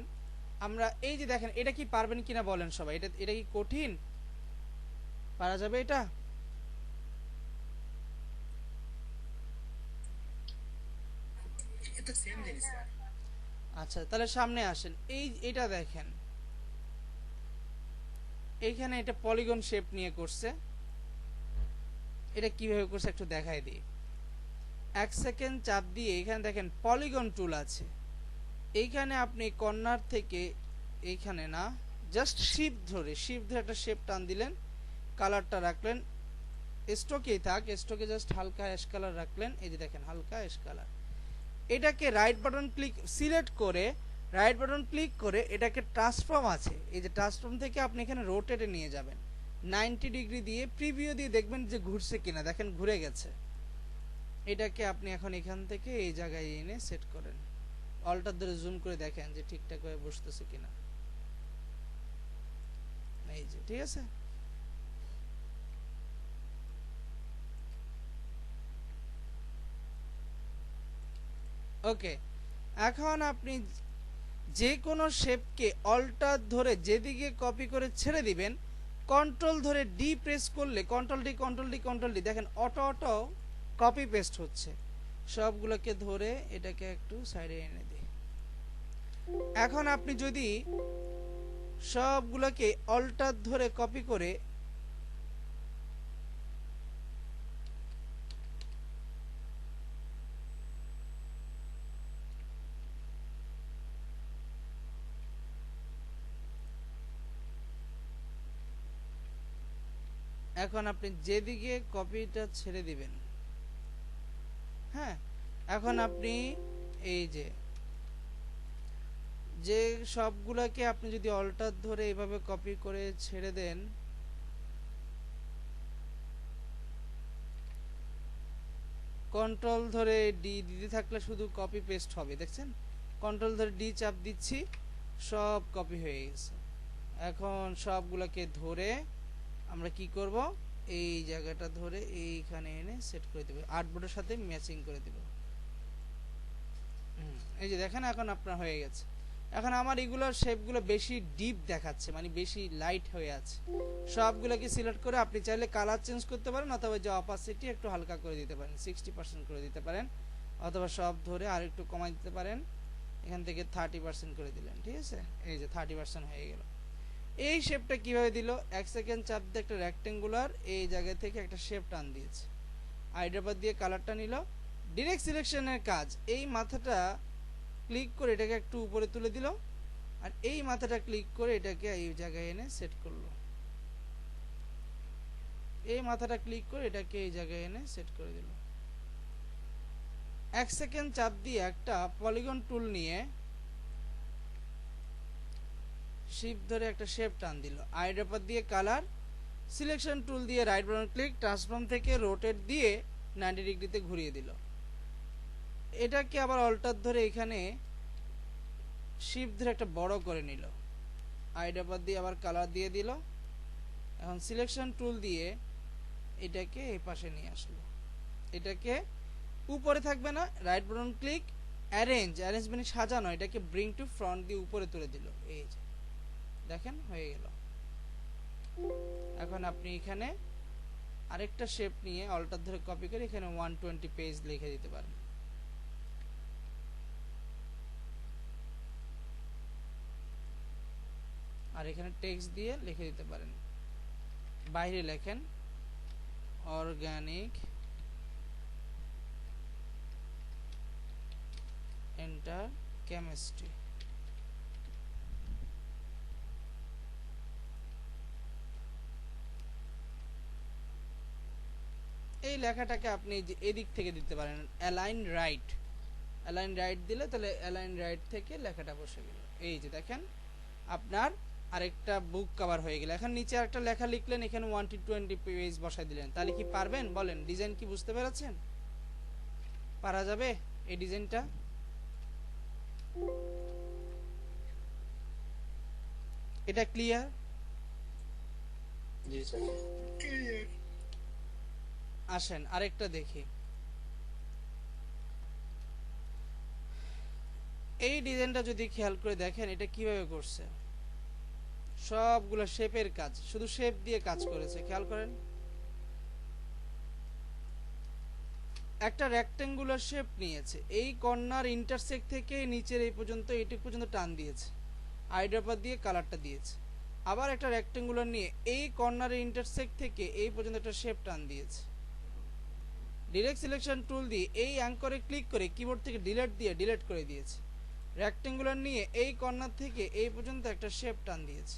আমরা এই যে দেখেন, এটা কি পারবেন কিনা বলেন সবাই, এটা কি কঠিন, পারা যাবে এটা? আচ্ছা তাহলে সামনে আসেন, এটা দেখেন এইখানে এটা পলিগন শেপ নিয়ে করছে, এটা কিভাবে করছে একটু দেখাই দিই। 1 সেকেন্ড চাপ দিয়ে এখানে দেখেন পলিগন টুল আছে, এইখানে আপনি কর্নার থেকে এইখানে না, জাস্ট শিফট ধরে একটা শেপ টান দিলেন, কালারটা রাখলেন স্ট্রোকেই থাক, স্ট্রোকে জাস্ট হালকা অ্যাশ কালার রাখলেন, এই যে দেখেন হালকা অ্যাশ কালার। এটাকে রাইট বাটন ক্লিক সিলেক্ট করে রাইট বাটন ক্লিক করে এটাকে ট্রান্সফর্ম আছে, এই যে ট্রান্সফর্ম থেকে আপনি এখানে রোটেটে নিয়ে যাবেন 90 ডিগ্রি দিয়ে, প্রিভিউ দিয়ে দেখবেন যে ঘুরছে কিনা, দেখেন ঘুরে গেছে। এটাকে আপনি এখন এখান থেকে এই জায়গায় এনে সেট করেন, অল্টার ধরে জুম করে দেখেন যে ঠিকঠাক ভাবে বসতেছে কিনা, এই যে ঠিক আছে। ওকে, এখন আপনি যে কোনো শেপকে অল্টার ধরে যেদিকে কপি করে ছেড়ে দিবেন, কন্ট্রোল ধরে ডি প্রেস করলে কন্ট্রোল ডি দেখেন অটো কপি পেস্ট হচ্ছে। সবগুলোকে ধরে এটাকে একটু সাইডে এনে দিই। এখন আপনি যদি সবগুলোকে অল্টার ধরে কপি করে এখন আপনি যেদিকে কপিটা ছেড়ে দিবেন, হ্যাঁ এখন আপনি এই যে সবগুলোকে আপনি যদি অল্টার ধরে এইভাবে কপি করে ছেড়ে দেন, কন্ট্রোল ধরে ডি দিতে থাকলে শুধু কপি পেস্ট হবে, দেখছেন কন্ট্রোল ধরে ডি চাপ দিচ্ছি, সব কপি হয়ে গেছে। এখন সবগুলোকে ধরে আমরা কি করব, এই জায়গাটা ধরে এইখানে এনে সেট করে দেব, আর্টবোর্ডের সাথে ম্যাচিং করে দেব। এই যে দেখেন এখন আপনার হয়ে গেছে। এখন আমার এগুলোর শেপগুলো বেশি ডিপ দেখাচ্ছে, মানে বেশি লাইট হয়ে আছে, সবগুলোকে সিলেক্ট করে আপনি চাইলে কালার চেঞ্জ করতে পারেন, অথবা যে অপাসিটি একটু হালকা করে দিতে পারেন, 60% করে দিতে পারেন, অথবা সব ধরে আর একটু কমাই দিতে পারেন, এখান থেকে 30% করে দিলেন, ঠিক আছে। এই যে 30% হয়ে গেল। এই শেপটা কিভাবে দিল, 1 সেকেন্ড চাপ দিয়ে একটা রেক্টেঙ্গুলার এই জায়গা থেকে একটা শেপ টান দিয়েছে, আইড্রাবার দিয়ে কালারটা নিল, ডিরেক্ট সিলেকশনের কাজ, এই মাথাটা ক্লিক করে এটাকে একটু উপরে তুলে দিল, আর এই মাথাটা ক্লিক করে এটাকে এই জায়গায় এনে সেট করলো, এই মাথাটা ক্লিক করে এটাকে এই জায়গায় এনে সেট করে দিল। 1 সেকেন্ড চাপ দিয়ে একটা পলিগন টুল নিয়ে শিফট ধরে একটা শেপ টান দিল, আইড্রপার দিয়ে কালার, সিলেকশন টুল দিয়ে রাইট বাটন ক্লিক, ট্রান্সফর্ম থেকে রোটেট দিয়ে 90 ডিগ্রিতে ঘুরিয়ে দিল। এটাকে আবার অল্টার ধরে এখানে শিফট ধরে একটা বড় করে নিল, আইড্রপার দিয়ে আবার কালার দিয়ে দিল। এখন সিলেকশন টুল দিয়ে এটাকে এই পাশে নিয়ে আসলো, এটাকে উপরে থাকবে না, right button click, arrange, arrange মানে সাজানো, এটাকে ব্রিং টু ফ্রন্ট দিয়ে উপরে তুলে দিল। এই যে দেখেন হয়ে গেল। এখন আপনি এখানে আরেকটা শেপ নিয়ে অল্টার ধরে কপি করে এখানে 120 পেজ লিখে দিতে পারেন। আর এখানে টেক্সট দিয়ে লিখে দিতে পারেন, বাইরে লেখেন অর্গানিক এন্টার কেমিস্ট্রি। এই লেখাটাকে আপনি যে এদিক থেকে দিতে পারেন, অ্যালাইন রাইট, অ্যালাইন রাইট দিলে তাহলে অ্যালাইন রাইট থেকে লেখাটা বসে গেল। এই যে দেখেন আপনার আরেকটা বুক কভার হয়ে গেল। এখন নিচে একটা লেখা লিখলেন, এখানে 120 পেজ বসাই দিলেন, তাহলে কি পারবেন বলেন? ডিজাইন কি বুঝতে পেরেছেন? পারা যাবে এই ডিজাইনটা? এটা ক্লিয়ার? জি স্যার। আসেন আরেকটা দেখি। এই ডিজাইনটা যদি খেয়াল করে দেখেন এটা কিভাবে করছে, সবগুলো শেপের কাজ, শুধু শেপ দিয়ে কাজ করেছে। খেয়াল করেন, একটা রেক্টেঙ্গুলার শেপ নিয়েছে, এই কর্নার ইন্টারসেক্ট থেকে নিচের এই পর্যন্ত এইটুক পর্যন্ত টান দিয়েছে, আইড্রপার দিয়ে কালারটা দিয়েছে। আবার একটা রেক্টেঙ্গুলার নিয়ে এই কর্নারের ইন্টারসেক্ট থেকে এই পর্যন্ত একটা শেপ টান দিয়েছে। ডিরেক্ট সিলেকশন টুল দিয়ে এই অ্যাঙ্করে ক্লিক করে কিবোর্ড থেকে ডিলিট দিয়ে ডিলিট করে দিয়েছে। রেক্টেঙ্গুলার নিয়ে এই কর্নার থেকে এই পর্যন্ত একটা শেপ টান দিয়েছে,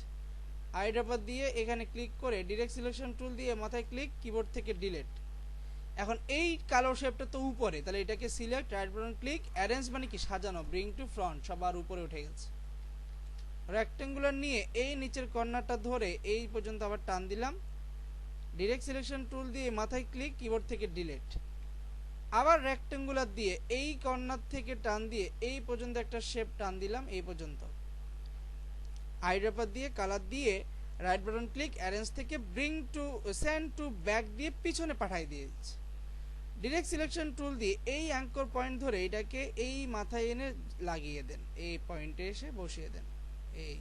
আইড্রপার দিয়ে এখানে ক্লিক করে ডিরেক্ট সিলেকশন টুল দিয়ে মাথায় ক্লিক, কিবোর্ড থেকে ডিলিট। এখন এই কালো শেপটা তো উপরে, তাহলে এটাকে select, right button click, arrange মানে কি সাজানো, ব্রিং টু ফ্রন্ট, সবার উপরে উঠে গেছে। রেক্টেঙ্গুলার নিয়ে এই নিচের কর্নারটা ধরে এই পর্যন্ত আবার টান দিলাম, ডিরেক্ট সিলেকশন টুল দিয়ে মাথায় ক্লিক, কিবোর্ড থেকে ডিলিট। আবার রেক্টেঙ্গুলার দিয়ে এই কর্নার থেকে টান দিয়ে এই পর্যন্ত একটা শেপ টান দিলাম, এই পর্যন্ত আইড্রপার দিয়ে কালার দিয়ে রাইট বাটন ক্লিক, অ্যারেঞ্জ থেকে bring to send to back দিয়ে পিছনে পাঠিয়ে দিয়েছে। ডিরেক্ট সিলেকশন টুল দিয়ে এই অ্যাঙ্কর পয়েন্ট ধরে এটাকে এই মাথায় এনে লাগিয়ে দেন, এই পয়েন্টে এসে বসিয়ে দেন। এই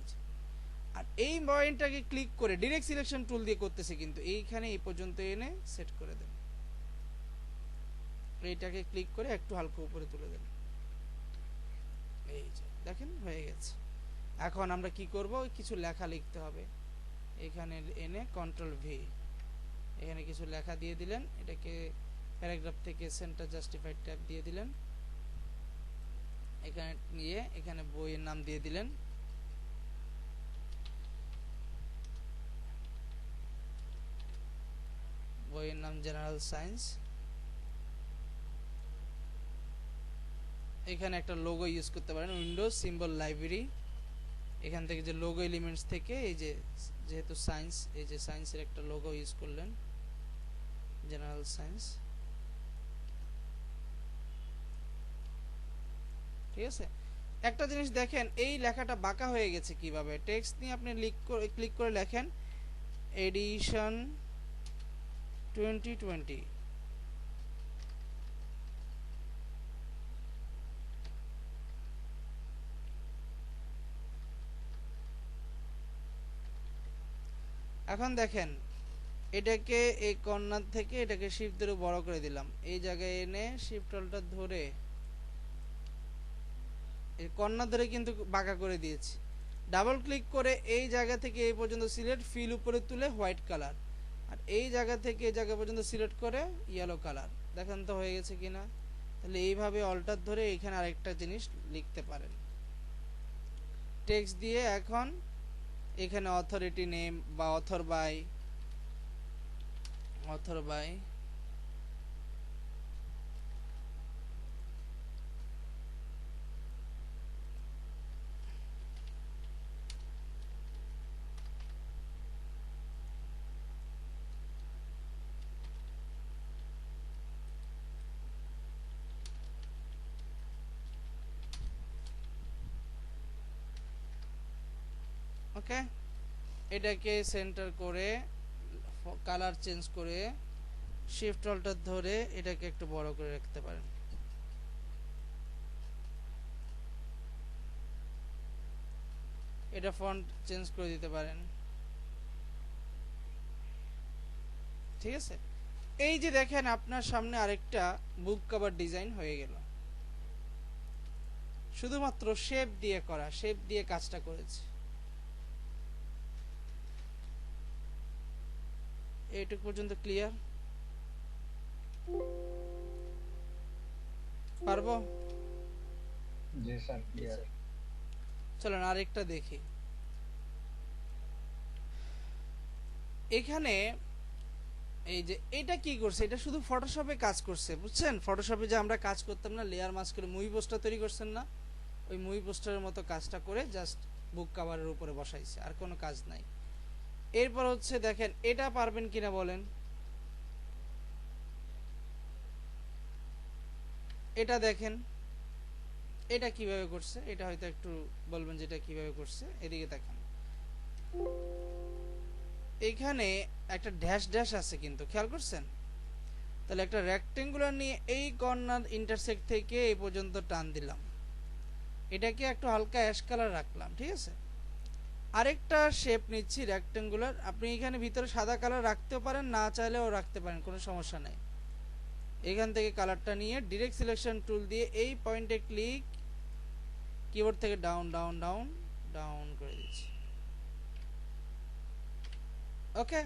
আর এই পয়েন্টটাকে ক্লিক করে ডিরেক্ট সিলেকশন টুল দিয়ে করতেছে, কিন্তু এইখানে এই পর্যন্ত এনে সেট করে দেন। এইটাকে ক্লিক করে একটু হালকা উপরে তুলে দেন। এই যে দেখেন হয়ে গেছে। এখন আমরা কি করব, কিছু লেখা লিখতে হবে। এখানে এনে কন্ট্রোল ভি, এখানে কিছু লেখা দিয়ে দিলেন, এটাকে প্যারাগ্রাফ থেকে সেন্টার জাস্টিফাইড ট্যাব দিয়ে দিলেন, এখানে নিয়ে এখানে বইয়ের নাম দিয়ে দিলেন, বইয়ের নাম জেনারেল সায়েন্স। এখানে একটা লোগো ইউজ করতে পারেন, উইন্ডোজ সিম্বল লাইব্রেরি। এখান থেকে যে লোগো এলিমেন্টস থেকে এই যে যেহেতু সায়েন্স, এই যে সায়েন্সের একটা লোগো ইউজ করলেন, জেনারেল সায়েন্স। ঠিক আছে, একটা জিনিস দেখেন, এই লেখাটা বাঁকা হয়ে গেছে কিভাবে। টেক্সট নিয়ে আপনি ক্লিক করে লেখেন এডিশন 2020, এখন দেখেন এটাকে এই কর্নার থেকে এটাকে শিফট ধরে বড় করে দিলাম, এই জায়গায় এনে শিফট অল্টার ধরে এই কর্নার ধরে কিন্তু বাঁকা করে দিয়েছি। ডাবল ক্লিক করে এই জায়গা থেকে এই পর্যন্ত সিলেক্ট, ফিল উপরে তুলে হোয়াইট কালার, আর এই জায়গা থেকে এই জায়গা পর্যন্ত সিলেক্ট করে ইয়েলো কালার। দেখেন তো হয়ে গেছে কিনা? তাহলে এইভাবে অল্টার ধরে এখানে আরেকটা জিনিস লিখতে পারেন। টেক্সট দিয়ে এখন এখানে অথরিটি নেম বা অথর বাই ওকে, এটাকে সেন্টার করে কালার চেঞ্জ করে শিফট অল্টার ধরে এটাকে একটু বড় করে রাখতে পারেন। এটা ফন্ট চেঞ্জ করে দিতে পারেন। ঠিক আছে, এই যে দেখেন আপনার সামনে আরেকটা বুক কভার ডিজাইন হয়ে গেল, শুধুমাত্র শেপ দিয়ে করা, শেপ দিয়ে কাজটা করেছে। এইটুকু পর্যন্ত ক্লিয়ার? পারবো? জি স্যার, ক্লিয়ার। চলেন আরেকটা দেখি। এখানে এই যে এটা কি করছে, এটা শুধু ফটোশপে কাজ করছে, বুঝছেন? ফটোশপে যে আমরা কাজ করতাম না, লেয়ার মাস্ক করে মুভি পোস্টার তৈরি করছেন না, ওই মুভি পোস্টারের মতো কাজটা করে জাস্ট বুক কভারের উপরে বসাইছে, আর কোনো কাজ নাই। এরপর হচ্ছে দেখেন এটা পারবেন কিনা বলেন। এটা দেখেন এটা কিভাবে করছে, এটা হয়তো একটু বলবেন যেটা কিভাবে করছে। এদিকে দেখেন, এখানে একটা ড্যাশ ড্যাশ আছে, কিন্তু খেয়াল করছেন? তাহলে একটা রেক্টেঙ্গুলার নিয়ে এই কর্নার ইন্টারসেক্ট থেকে এই পর্যন্ত টান দিলাম, এটাকে একটু হালকা অ্যাশ কালার রাখলাম, ঠিক আছে? আরেকটা শেপ নিচ্ছি রেক্টেঙ্গুলার, আপনি এখানে ভিতরে সাদা কালার রাখতেও পারেন, না চাইলেও রাখতে পারেন, কোনো সমস্যা নাই। এখান থেকে কালারটা নিয়ে ডিরেক্ট সিলেকশন টুল দিয়ে এই পয়েন্টে ক্লিক, কিবোর্ড থেকে ডাউন ডাউন ডাউন ডাউন করে দিচ্ছি। ওকে,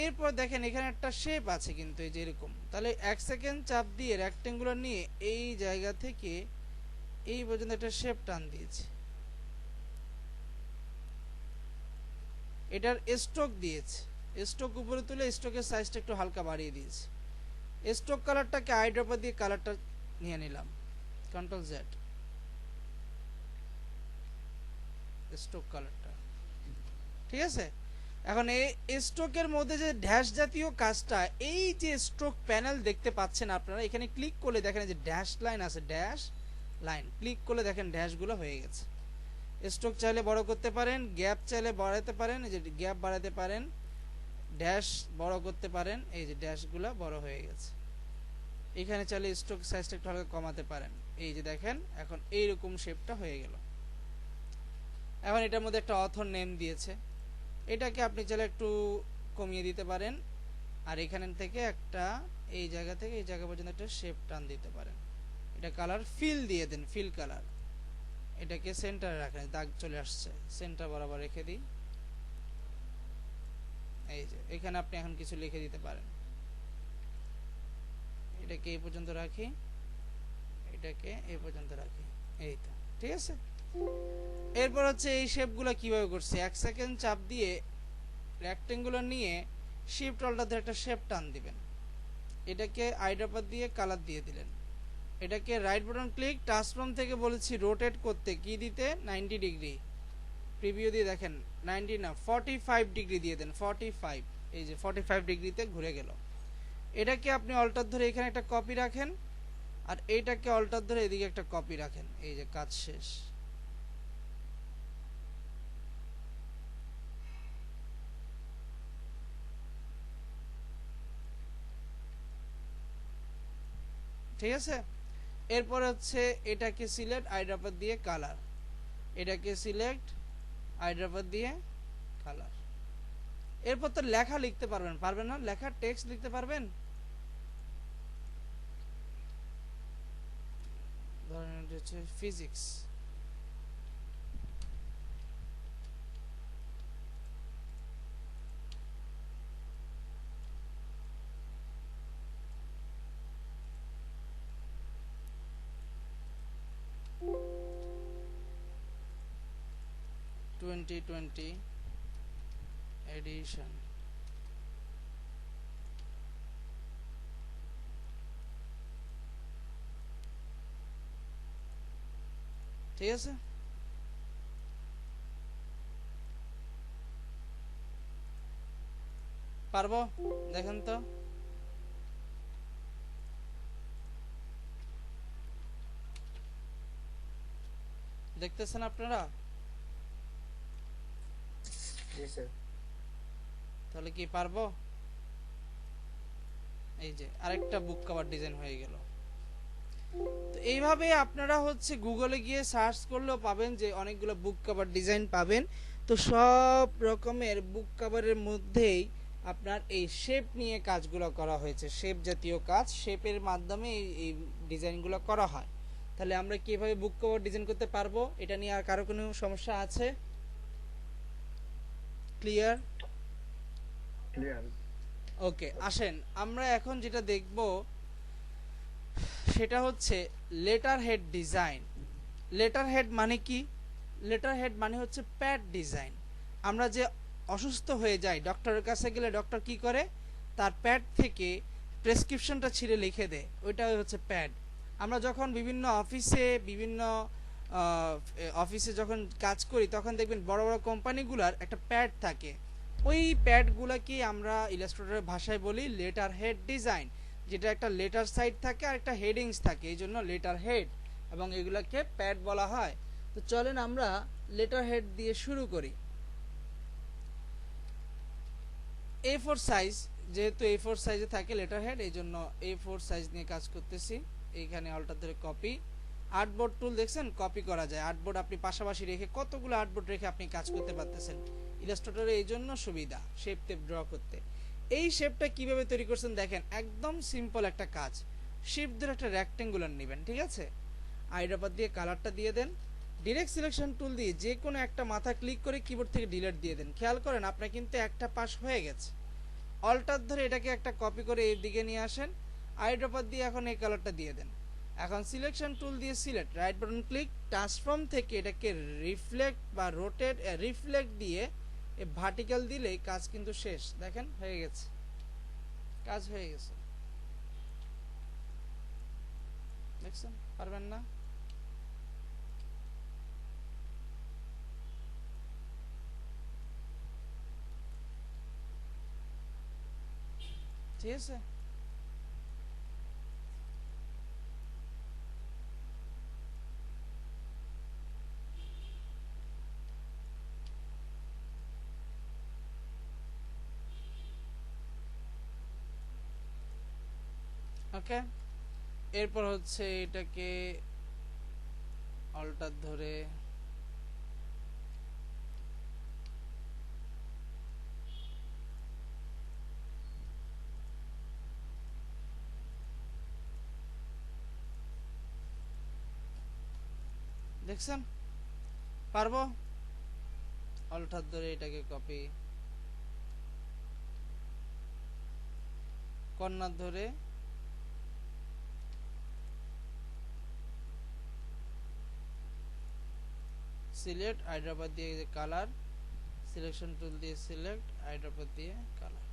এরপর দেখেন এখানে একটা শেপ আছে কিন্তু এই যে এরকম, তাহলে 1 সেকেন্ড চাপ দিয়ে রেক্টেঙ্গুলার নিয়ে এই জায়গা থেকে এই পর্যন্ত একটা শেপ টান দিয়েছি। এটার স্ট্রোক দিয়েছে, স্ট্রোক উপরে তুলে স্ট্রোকের সাইজটা একটু হালকা বাড়িয়ে দিয়েছি। স্ট্রোক কালারটাকে আইড্রপার দিয়ে কালারটা নিয়ে নিলাম, কন্ট্রোল জেড, স্ট্রোক কালারটা, ঠিক আছে? এখন এই স্ট্রোকের মধ্যে যে ড্যাশ জাতীয় কাজটা, এই যে স্ট্রোক প্যানেল দেখতে পাচ্ছেন আপনারা, এখানে ক্লিক করলে দেখেন যে ড্যাশ লাইন আছে, ড্যাশ লাইন ক্লিক করলে দেখেন ড্যাশগুলো হয়ে গেছে। স্ট্রোক চাইলে বড় করতে পারেন, গ্যাপ চাইলে বাড়াতে পারেন, এই যে গ্যাপ বাড়াতে পারেন, ড্যাশ বড় করতে পারেন, এই যে ড্যাশগুলো বড় হয়ে গেছে। এখানে চাইলে স্ট্রোক সাইজটা একটু হালকা কমাতে পারেন, এই যে দেখেন এখন এইরকম শেপটা হয়ে গেল। এখন এটার মধ্যে একটা অথর নেম দিয়েছে, এটাকে আপনি চাইলে একটু কমিয়ে দিতে পারেন, আর এখান থেকে একটা এই জায়গা থেকে এই জায়গা পর্যন্ত একটা শেপ টান দিতে পারেন। এটা কালার ফিল দিয়ে দেন, ফিল কালার, এটাকে সেন্টারে রাখেন, দাগ চলে আসছে, সেন্টার বরাবর রেখে দিই। এই যে এখানে আপনি এখন কিছু লিখে দিতে পারেন, এটাকে এই পর্যন্ত রাখি, এটাকে এই পর্যন্ত রাখি, এই তো ঠিক আছে। এরপর হচ্ছে এই শেপগুলো কিভাবে করছে, 1 সেকেন্ড চাপ দিয়ে রেক্টেঙ্গুলার নিয়ে শিফট অল্টার ধরে একটা শেপ টান দিবেন, এটাকে আইড্রপার দিয়ে কালার দিয়ে দিলেন, এটাকে রাইট বাটন ক্লিক, ট্রান্সফর্ম থেকে বলেছি রোটেট করতে কি দিতে, 90 ডিগ্রি, প্রিভিউ দিয়ে দেখেন 90 না 45 ডিগ্রি দিয়ে দেন, 45, এই যে 45 ডিগ্রিতে ঘুরে গেল। এটাকে আপনি অল্টার ধরে এখানে একটা কপি রাখেন, আর এইটাকে অল্টার ধরে এদিকে একটা কপি রাখেন, এই যে কাজ শেষ। ঠিক আছে, এরপর হচ্ছে এটাকে সিলেক্ট আইড্রপার দিয়ে কালার, এটাকে সিলেক্ট আইড্রপার দিয়ে কালার। এরপর তো লেখা লিখতে পারবেন, পারবেন না? লেখা টেক্সট লিখতে পারবেন? ধরেন এটা হচ্ছে ফিজিক্স, 2020 এডিশন। ঠিক আছে, পারবো? দেখেন তো, দেখতেছেন আপনারা? জি স্যার। তাহলে কি পারবো? এই যে আরেকটা বুক কভার ডিজাইন হয়ে গেল। তো এইভাবে আপনারা হচ্ছে গুগলে গিয়ে সার্চ করলেও পাবেন যে অনেকগুলো বুক কভার ডিজাইন পাবেন। তো সব রকমের বুক কভারের মধ্যেই আপনার এই শেপ নিয়ে কাজগুলো করা হয়েছে, শেপ জাতীয় কাজ, শেপের মাধ্যমে এই ডিজাইনগুলো করা হয়। তাহলে আমরা কিভাবে বুক কভার ডিজাইন করতে পারবো, এটা নিয়ে আর কারো কোনো সমস্যা আছে? ক্লিয়ার? ক্লিয়ার। ওকে, আসেন আমরা এখন যেটা দেখব সেটা হচ্ছে letter head design. Letter head মানে কি? লেটার হেড মানে হচ্ছে প্যাড ডিজাইন। আমরা যে অসুস্থ হয়ে যাই, ডক্টরের কাছে গেলে ডক্টর কি করে, তার প্যাড থেকে প্রেসক্রিপশনটা ছিঁড়ে লিখে দেয়, ওইটা হচ্ছে প্যাড। আমরা যখন বিভিন্ন অফিসে যখন কাজ করি তখন দেখবেন বড় বড় কোম্পানিগুলোর একটা প্যাড থাকে, ওই প্যাডগুলোকে আমরা ইলাস্ট্রেটরের ভাষায় বলি লেটার হেড ডিজাইন, যেটা একটা লেটার সাইড থাকে আর একটা হেডিংস থাকে, এই জন্য লেটার হেড, এবং এগুলোকে প্যাড বলা হয়। তো চলেন আমরা লেটার হেড দিয়ে শুরু করি। A4 সাইজ, যেহেতু A4 সাইজে থাকে লেটার হেড, এই জন্য A4 সাইজ নিয়ে কাজ করতেছি। এইখানে অল্টার ধরে কপি, আর্টবোর্ড টুল দেখছেন, কপি করা যায়। আর্টবোর্ড আপনি পাশাপাশি রেখে কতগুলো আর্টবোর্ড রেখে আপনি কাজ করতে পারতেছেন। ইলাস্ট্রেটরে এই জন্য সুবিধা শেপ টেপ ড্র করতে। এই শেপটা কিভাবে তৈরি করছেন দেখেন, একদম সিম্পল একটা কাজ। শিফট ধরে একটা রেক্টেঙ্গুলার নেবেন, ঠিক আছে? আইড্রপার দিয়ে কালারটা দিয়ে দেন, ডিরেক্ট সিলেকশন টুল দিয়ে যে কোনো একটা মাথা ক্লিক করে কিবোর্ড থেকে ডিলিট দিয়ে দেন। খেয়াল করেন আপনার কিন্তু একটা পাশ হয়ে গেছে। অল্টার ধরে এটাকে একটা কপি করে এই দিকে নিয়ে আসেন, আইড্রপার দিয়ে এখন এই কালারটা দিয়ে দেন। এখন সিলেকশন টুল দিয়ে select, right button click, transform থেকে এটাকে রিফ্লেক্ট বা রোটেট, রিফ্লেক্ট দিয়ে ভার্টিক্যাল দিলেই কাজ কিন্তু শেষ। দেখেন হয়ে গেছে, কাজ হয়ে গেছে। দেখছেন? পারবেন না? ঠিক আছে, ওকে। এরপর হচ্ছে এটাকে অল্টার ধরে দেখছেন? পারবো? অল্টার ধরে এটাকে কপি, কর্নার ধরে সিলেক্ট, আইড্রপার দিয়ে কালার, সিলেকশন টুল দিয়ে সিলেক্ট, আইড্রপার দিয়ে কালার।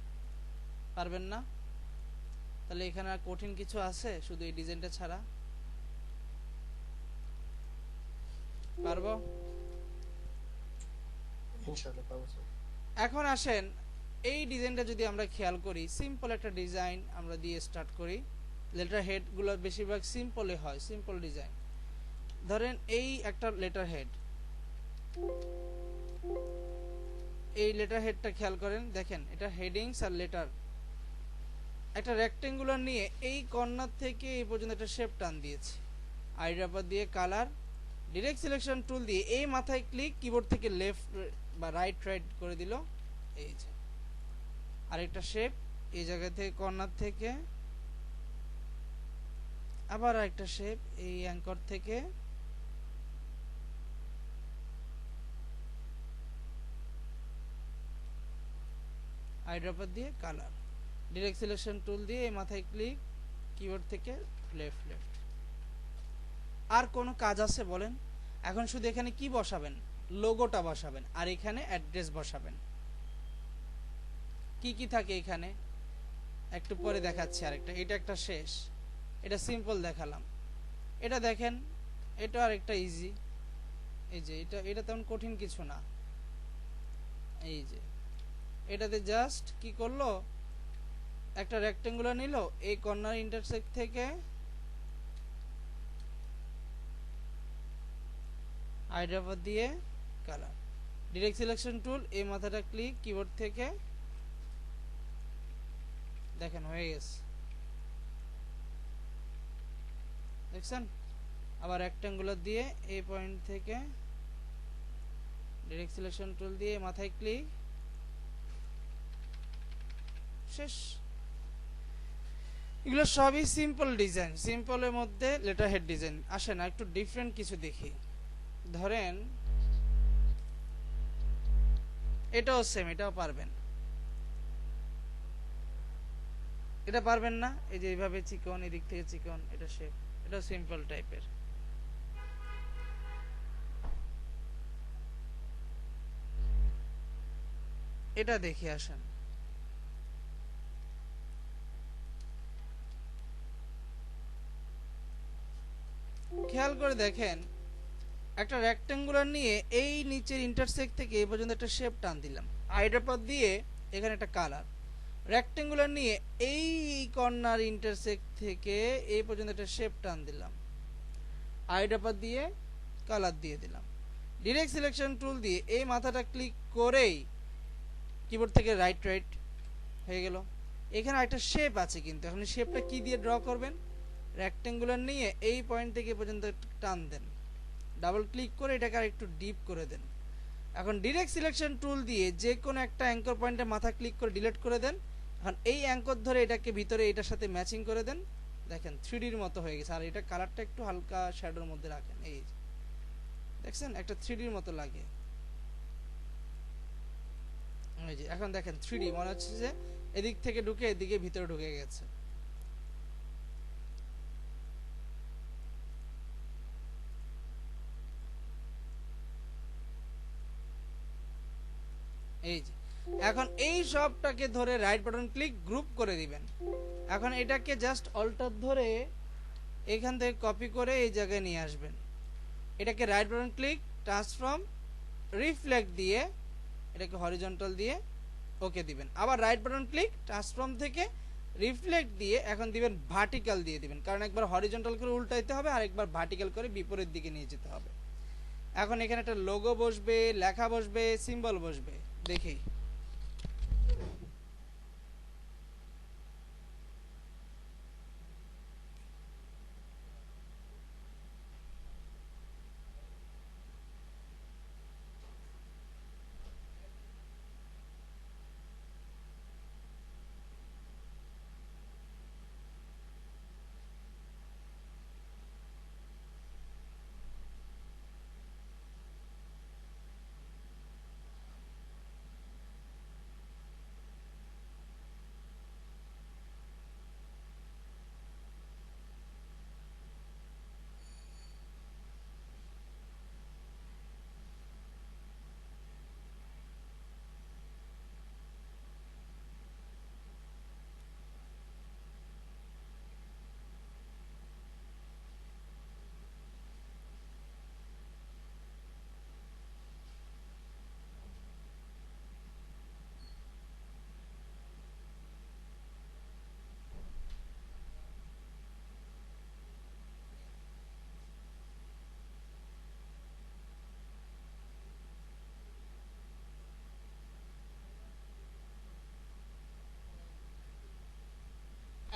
পারবেন না? তাহলে এখানে আর কঠিন কিছু আছে শুধু এই ডিজাইনটা ছাড়া? পারবো? ইনশাআল্লাহ পাবো স্যার। এখন আসেন এই ডিজাইনটা যদি আমরা খেয়াল করি, সিম্পল একটা ডিজাইন আমরা দিয়ে স্টার্ট করি। লেটার হেড গুলো বেশিরভাগ সিম্পলে হয়, সিম্পল ডিজাইন। ধরেন এই একটা লেটার হেড, এই লেটার হেডটা খেয়াল করেন, দেখেন এটা হেডিংস আর লেটার। একটা রেক্টেঙ্গুলার নিয়ে এই কর্নার থেকে এই পর্যন্ত একটা শেপ টান দিয়েছি, আইড্রপার দিয়ে কালার, ডিরেক্ট সিলেকশন টুল দিয়ে এই মাথায় ক্লিক, কিবোর্ড থেকে লেফট বা রাইট রাইট করে দিল, এই যে আরেকটা শেপ, এই জায়গা থেকে কর্নার থেকে আবার আরেকটা শেপ, এই অ্যাঙ্কর থেকে আইড্রপার দিয়ে কালার, ডিরেক্ট সিলেকশন টুল দিয়ে এই মাথায় ক্লিক, কিবোর্ড থেকে লেফট লেফট। আর কোনো কাজ আছে বলেন? এখন শুধু এখানে কি বসাবেন? লোগোটা বসাবেন আর এখানে অ্যাড্রেস বসাবেন। কি কি থাকে এখানে একটু পরে দেখাচ্ছি আরেকটা, এটা একটা শেষ, এটা সিম্পল দেখালাম। এটা দেখেন, এটা আরেকটা ইজি, এই যে এটা তেমন কঠিন কিছু না। এই যে এটাতে জাস্ট কি করলো, একটা রেক্টেঙ্গুলার নিল, এই কর্নার ইন্টারসেক্ট থেকে আইড্রাপার দিয়ে কালার, ডিরেক্ট সিলেকশন টুল, এই মাথাটা ক্লিক, কিবোর্ড থেকে দেখেন হয়ে গেছে, দেখছেন। আবার রেক্টেঙ্গুলার দিয়ে এই পয়েন্ট থেকে ডিরেক্ট সিলেকশন টুল দিয়ে মাথায় ক্লিক, শেষ। এগুলো সবই সিম্পল ডিজাইন, সিম্পলের মধ্যে লেটার হেড ডিজাইন। আসে না একটু ডিফারেন্ট কিছু দেখি, ধরেন এটাও সেম, এটাও পারবেন, এটা পারবেন না, এই যে এইভাবে চিকন, এদিক থেকে চিকন, এটা শেপ, এটাও সিম্পল টাইপের। এটা দেখি আসেন, খেয়াল করে দেখেন, একটা রেক্টেঙ্গুলার নিয়ে এই নিচের ইন্টারসেক্ট থেকে এই পর্যন্ত একটা শেপ টান দিলাম, আইড্রাপার দিয়ে এখানে একটা কালার, রেক্টেঙ্গুলার নিয়ে এই কর্নার ইন্টারসেক্ট থেকে এই পর্যন্ত একটা শেপ টান দিলাম, আইড্রাপার দিয়ে কালার দিয়ে দিলাম, ডিরেক্ট সিলেকশন টুল দিয়ে এই মাথাটা ক্লিক করেই কিবোর্ড থেকে রাইট হয়ে গেল। এখানে একটা শেপ আছে, কিন্তু এখন শেপটা কি দিয়ে ড্র করবেন, রেক্টেঙ্গুলার নিয়ে এই পয়েন্ট থেকে পর্যন্ত টান দেন, ডাবল ক্লিক করে এটাকে আর একটু ডিপ করে দেন। এখন ডিরেক্ট সিলেকশন টুল দিয়ে যে কোনো একটা অ্যাঙ্কর পয়েন্টে মাথা ক্লিক করে ডিলিট করে দেন। এখন এই অ্যাঙ্কর ধরে এটাকে ভিতরে এটার সাথে ম্যাচিং করে দেন, দেখেন 3Dর মতো হয়ে গেছে। আর এটা কালারটা একটু হালকা শ্যাডোর মধ্যে রাখেন, এই দেখছেন একটা 3Dর মতো লাগে। এই যে এখন দেখেন 3D মনে হচ্ছে যে এদিক থেকে ঢুকে এদিকে ভিতরে ঢুকে গেছে। এই যে এখন এই সবটাকে ধরে রাইট বাটন ক্লিক গ্রুপ করে দিবেন। এখন এটাকে জাস্ট অল্টার ধরে এখান থেকে কপি করে এই জায়গায় নিয়ে আসবেন। এটাকে right button click transform reflect দিয়ে এটাকে হরিজন্টাল দিয়ে ওকে দিবেন। আবার রাইট বাটন ক্লিক ট্রান্সফর্ম থেকে রিফ্লেক্ট দিয়ে এখন দিবেন ভার্টিক্যাল দিয়ে দিবেন, কারণ একবার হরিজন্টাল করে উল্টাইতে হবে আর একবার ভার্টিক্যাল করে বিপরীত দিকে নিয়ে যেতে হবে। এখন এখানে একটা লোগো বসবে, লেখা বসবে, সিম্বল বসবে, দেখি।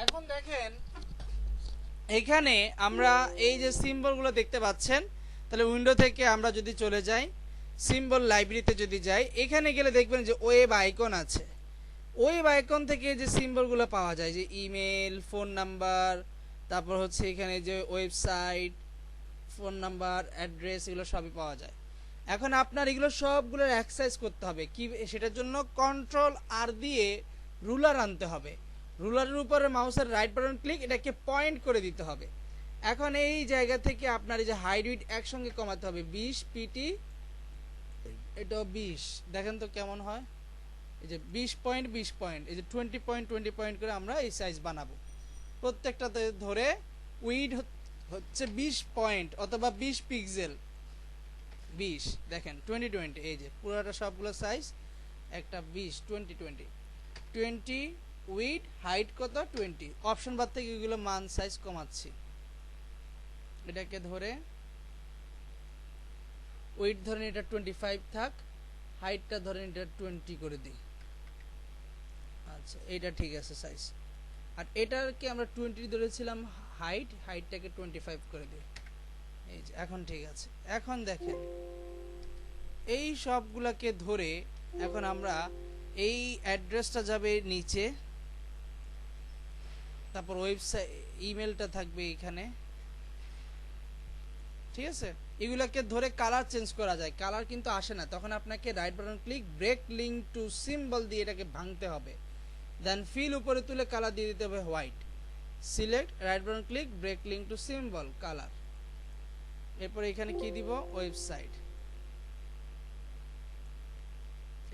এখন দেখেন এখানে আমরা এই যে সিম্বলগুলো দেখতে পাচ্ছেন, তাহলে উইন্ডো থেকে আমরা যদি চলে যাই সিম্বল লাইব্রেরিতে যদি যাই, এখানে গেলে দেখবেন যে ওয়েব আইকন আছে। ওয়েব আইকন থেকে যে সিম্বলগুলো পাওয়া যায়, যে ইমেল, ফোন নাম্বার, তারপর হচ্ছে এখানে যে ওয়েবসাইট, ফোন নাম্বার, অ্যাড্রেস, এগুলো সবই পাওয়া যায়। এখন আপনার এগুলো সবগুলোর এক্সারসাইজ করতে হবে কি, সেটার জন্য কন্ট্রোল আর দিয়ে রুলার আনতে হবে। রুলারের উপরে মাউসের রাইট বাটন ক্লিক, এটাকে পয়েন্ট করে দিতে হবে। এখন এই জায়গা থেকে আপনার এই যে হাইট উইডথ একসঙ্গে কমাতে হবে, 20 পিটি এটাও 20 দেখেন তো কেমন হয় এই যে 20 পয়েন্ট 20 পয়েন্ট এই যে 20 পয়েন্ট 20 পয়েন্ট করে আমরা এই সাইজ বানাবো প্রত্যেকটাতে ধরে উইড হচ্ছে 20 পয়েন্ট অথবা 20 পিক্সেল 20 দেখেন 20 20 এই যে পুরোটা সবগুলো সাইজ একটা 20 20 20 20 উইড হাইট কত 20 অপশন বার থেকে এগুলো মান সাইজ কমাচ্ছি এটাকে ধরে উইড ধরেন এটা 25 থাক হাইটটা ধরেন এটা 20 করে দিই আচ্ছা এটা ঠিক আছে সাইজ আর এটাকে আমরা 20 ধরেছিলাম হাইটটাকে 25 করে দিই এই যে এখন ঠিক আছে এখন দেখেন এই সবগুলাকে ধরে এখন আমরা এই অ্যাড্রেসটা যাবে নিচে তারপর ওয়েবসাইট ইমেলটা থাকবে এখানে ঠিক আছে এগুলাকে ধরে কালার চেঞ্জ করা যায় কালার কিন্তু আসে না তখন আপনাকে right button click break link to symbol দিয়ে এটাকে ভাঙতে হবে দেন ফিল উপরে তুলে কালার দিয়ে দিতে হবে white select right button click break link to symbol colour এরপর এখানে কি দিব ওয়েবসাইট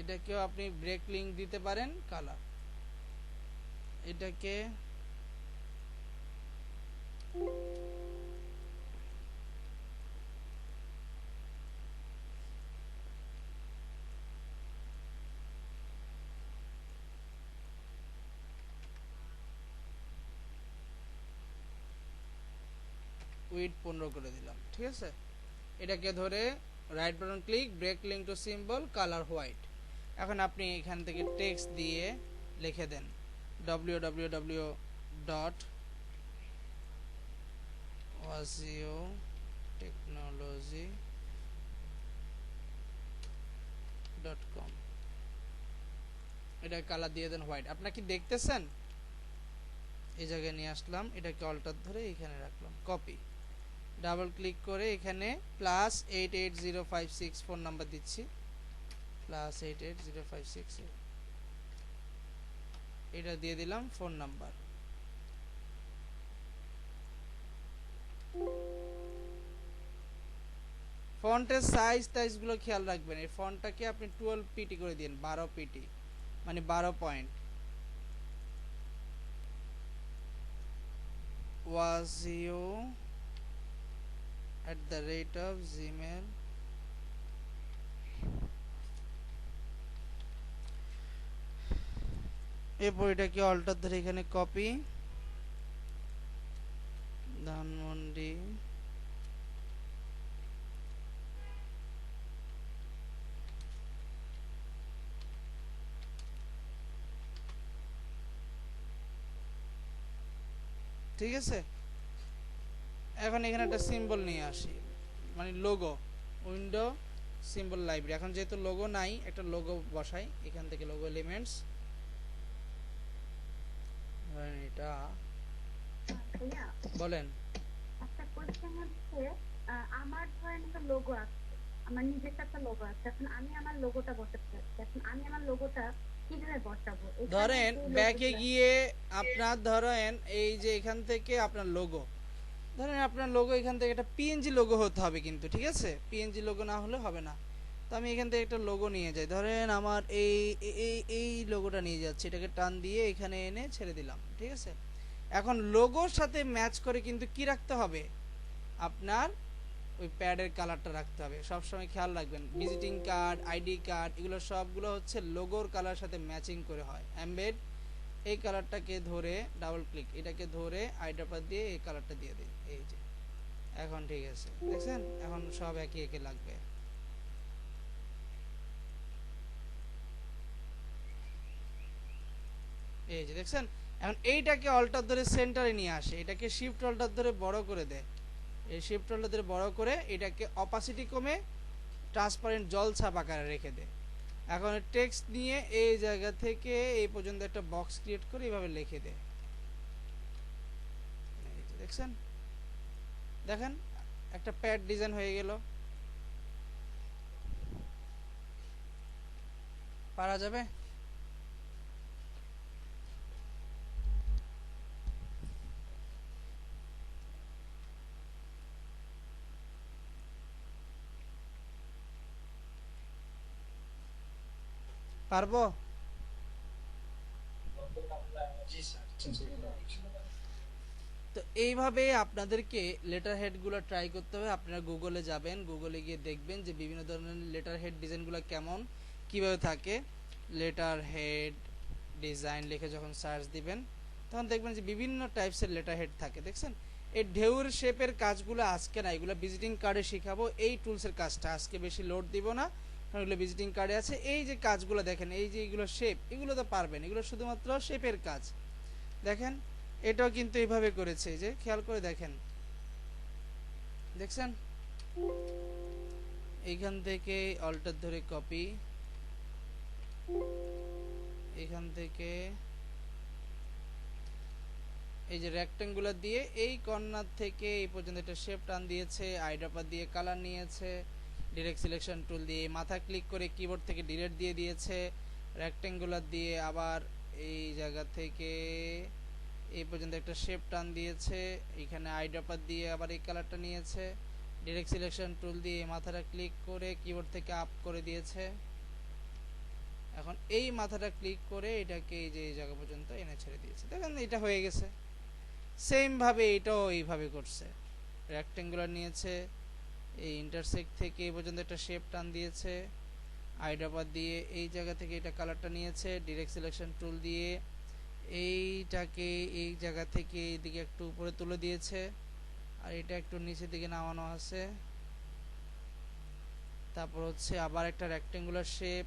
এটাকেও আপনি ব্রেক লিঙ্ক দিতে পারেন কালার এটাকে উইড 15 করে দিলাম ঠিক আছে এটাকে ধরে right button click break link to symbol colour white এখন আপনি এখান থেকে টেক্সট দিয়ে লিখে দেন www.wasiotechnology.com এটা কালার দিয়ে দেন হোয়াইট আপনারা কি দেখতেছেন এই জায়গায় নিয়ে আসলাম এটাকে অল্টার ধরে এখানে রাখলাম কপি ডাবল ক্লিক করে এখানে +880564 ফোন নাম্বার দিচ্ছি +880564 এটা দিয়ে দিলাম ফোন নাম্বার ফন্টের সাইজ গুলো খেয়াল রাখবেন এই ফন্টটাকে আপনি 12 পিটি করে দিন 12 পিটি মানে 12 পয়েন্ট wasio@gmail এরপর এটাকে অল্টার ধরে এখানে কপি ধানমন্ডি ঠিক আছে এখন এখানে একটা সিম্বল নিয়ে আসি মানে লোগো উইন্ডো সিম্বল লাইব্রেরি এখন যেহেতু লোগো নাই একটা লোগো বসাই এখান থেকে লোগো এলিমেন্টস এটা বলেন একটা কোশ্চেন হচ্ছে আমার ধরেন একটা লোগো আছে আমার নিজের একটা লোগো আছে এখন আমি আমার লোগোটা বসাতে চাচ্ছি এখন আমি আমার লোগোটা কিভাবে বসাবো ধরেন ব্যাকে গিয়ে আপনার ধরেন এই যে এখান থেকে আপনার লোগো ধরেন আপনার লোগো এখান থেকে একটা পিএনজি লোগো হতে হবে কিন্তু ঠিক আছে পিএনজি লোগো না হলে হবে না তো আমি এখান থেকে একটা লোগো নিয়ে যাই ধরেন আমার এই এই এই লোগোটা নিয়ে যাচ্ছি এটাকে টান দিয়ে এখানে এনে ছেড়ে দিলাম ঠিক আছে এখন লোগোর সাথে ম্যাচ করে কিন্তু কি রাখতে হবে আপনার ওই প্যাডের কালারটা রাখতে হবে সব সময় খেয়াল রাখবেন ভিজিটিং কার্ড আইডি কার্ড এগুলো সবগুলো হচ্ছে লোগোর কালার সাথে ম্যাচিং করে হয় এমবেড এই কালারটাকে ধরে ডাবল ক্লিক এটাকে ধরে আইড্রপার দিয়ে এই কালারটা দিয়ে দিই এই যে এখন ঠিক আছে দেখছেন এখন সব একই একই লাগবে এই যে দেখছেন এখন এইটাকে অল্টার ধরে সেন্টারে নিয়ে আসে এটাকে শিফট অল্টার ধরে বড় করে দেয় এই শিফট অল্টার ধরে বড় করে এটাকে অপাসিটি কমে ট্রান্সপারেন্ট জলছাপ আকারে রেখে দেয় এখন টেক্সট নিয়ে এই জায়গা থেকে এই পর্যন্ত একটা বক্স ক্রিয়েট করে এইভাবে লিখে দেয় এই যে দেখছেন দেখেন একটা প্যাড ডিজাইন হয়ে গেল পারা যাবে পারবো? জি স্যার, চেষ্টা করব। তো এইভাবে আপনাদেরকে লেটার হেডগুলো ট্রাই করতে হবে। আপনারা গুগলে যাবেন, গুগলে গিয়ে দেখবেন যে বিভিন্ন ধরনের লেটার হেড ডিজাইনগুলো কেমন, কিভাবে থাকে। লেটার হেড ডিজাইন লিখে যখন সার্চ দিবেন তখন দেখবেন যে বিভিন্ন টাইপসের লেটার হেড থাকে। দেখছেন এই ঢেউর শেপের কাজগুলো আজকে না, এগুলো ভিজিটিং কার্ডে শেখাবো। এই টুলসের কাজটা আজকে বেশি লোড দিব না, কারণ এগুলো ভিজিটিং কার্ডে আছে। এই যে কাজগুলো দেখেন, এই যে এগুলো শেপ, এগুলো তো পারবেন, এগুলো শুধুমাত্র শেপের কাজ। দেখেন এটাও কিন্তু এইভাবে করেছে, এই যে খেয়াল করে দেখেন, দেখছেন এইখান থেকে অল্টার ধরে কপি, এখান থেকে এই যে রেক্টেঙ্গুলার দিয়ে এই কর্নার থেকে এই পর্যন্ত একটা শেপ টান দিয়েছে, আইড্রপার দিয়ে কালার নিয়েছে, ডিরেক্ট সিলেকশন টুল দিয়ে মাথা ক্লিক করে কিবোর্ড থেকে ডিলিট দিয়ে দিয়েছে, রেক্টেঙ্গুলার দিয়ে আবার এই জায়গা থেকে এই পর্যন্ত একটা শেপ টান দিয়েছে, এখানে আইড্রপার দিয়ে আবার এই কালারটা নিয়েছে, ডিরেক্ট সিলেকশন টুল দিয়ে মাথাটা ক্লিক করে কিবোর্ড থেকে আপ করে দিয়েছে। এখন এই মাথাটা ক্লিক করে এটাকে এই যে এই জায়গা পর্যন্ত এনে ছেড়ে দিয়েছে। দেখেন এটা হয়ে গেছে। সেম ভাবে এটাও এইভাবে করছে, রেক্টেঙ্গুলার নিয়েছে, এই ইন্টারসেক্ট থেকে এই পর্যন্ত একটা শেপ টান দিয়েছে, আইড্রপার দিয়ে এই জায়গা থেকে এটা কালারটা নিয়েছে, ডিরেক্ট সিলেকশন টুল দিয়ে এইটাকে এই জায়গা থেকে এইদিকে একটু উপরে তুলে দিয়েছে, আর এটা একটু নিচের দিকে নামানো আছে। তারপর হচ্ছে আবার একটা রেক্টেঙ্গুলার শেপ,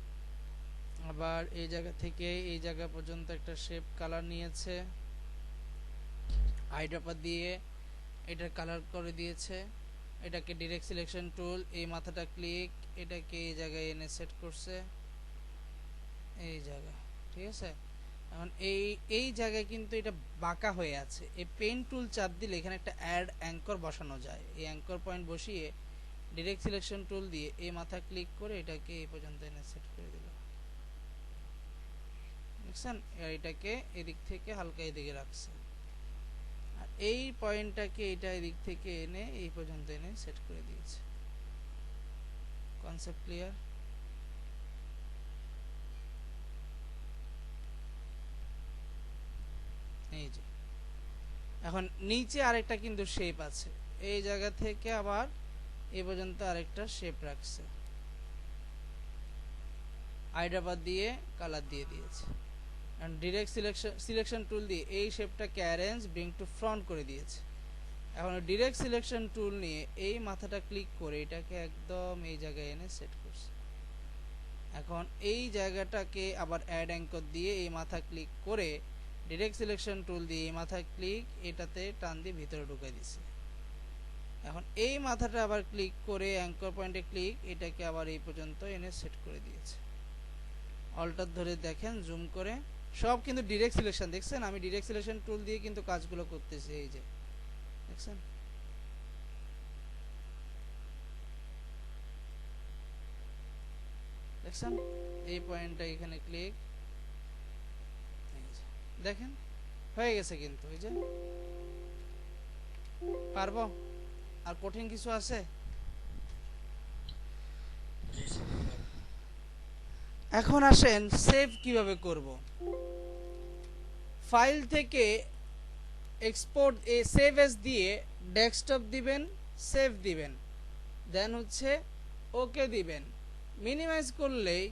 আবার এই জায়গা থেকে এই জায়গা পর্যন্ত একটা শেপ কালার নিয়েছে, আইড্রপার দিয়ে এটার কালার করে দিয়েছে, এটাকে ডিরেক্ট সিলেকশন টুল এই মাথাটা ক্লিক এটাকে এই জায়গায় এনে সেট করছে, এই জায়গা, ঠিক আছে। এখন এই জায়গায় কিন্তু এটা বাঁকা হয়ে আছে, এই পেন টুল চাপ দিলে এখানে একটা অ্যাড অ্যাঙ্কর বসানো যায়। এই অ্যাঙ্কর পয়েন্ট বসিয়ে ডিরেক্ট সিলেকশন টুল দিয়ে এই মাথা ক্লিক করে এটাকে এই পর্যন্ত এনে সেট করে দিল, দেখছেন। আর এটাকে এদিক থেকে হালকা এদিকে রাখছে, আর এই পয়েন্টটাকে এটা এদিক থেকে এনে এই পর্যন্ত এনে সেট করে দিয়েছে। Concept clear? এই যে এখন নিচে আরেকটা কিন্তু শেপ আছে, এই জায়গা থেকে আবার এই পর্যন্ত আরেকটা শেপ রাখছে, আইড্রপার দিয়ে কালার দিয়ে দিয়েছে, এন্ড ডিরেক্ট সিলেকশন টুল দিয়ে এই শেপটাকে অ্যারেঞ্জ ব্রিং টু ফ্রন্ট করে দিয়েছে। এখন ডিরেক্ট সিলেকশন টুল নিয়ে এই মাথাটা ক্লিক করে এটাকে একদম এই জায়গায় এনে সেট করছে। এখন এই জায়গাটাকে আবার অ্যাড অ্যাঙ্কর দিয়ে এই মাথা ক্লিক করে ডিরেক্ট সিলেকশন টুল দিয়ে এই মাথা ক্লিক এটাতে টান দিয়ে ভিতরে ঢুকাই দিছে। এখন এই মাথাটা আবার ক্লিক করে অ্যাঙ্কর পয়েন্টে ক্লিক এটাকে আবার এই পর্যন্ত এনে সেট করে দিয়েছে। অল্টার ধরে দেখেন জুম করে সব কিন্তু ডিরেক্ট সিলেকশন, দেখছেন আমি ডিরেক্ট সিলেকশন টুল দিয়ে কিন্তু কাজগুলো করতেছি, এই যে দেখছেন। দেখছেন এই পয়েন্টটা এখানে ক্লিক, দেখেন হয়ে গেছে কিন্তু। এই যে পারবো? আর কঠিন কিছু আছে? এখন আসেন সেভ কিভাবে করব। ফাইল থেকে এক্সপোর্ট সেভ এস দিয়ে ডেস্কটপ দিবেন, সেভ দিবেন, দেন হচ্ছে ওকে দিবেন। মিনিমাইজ করলেই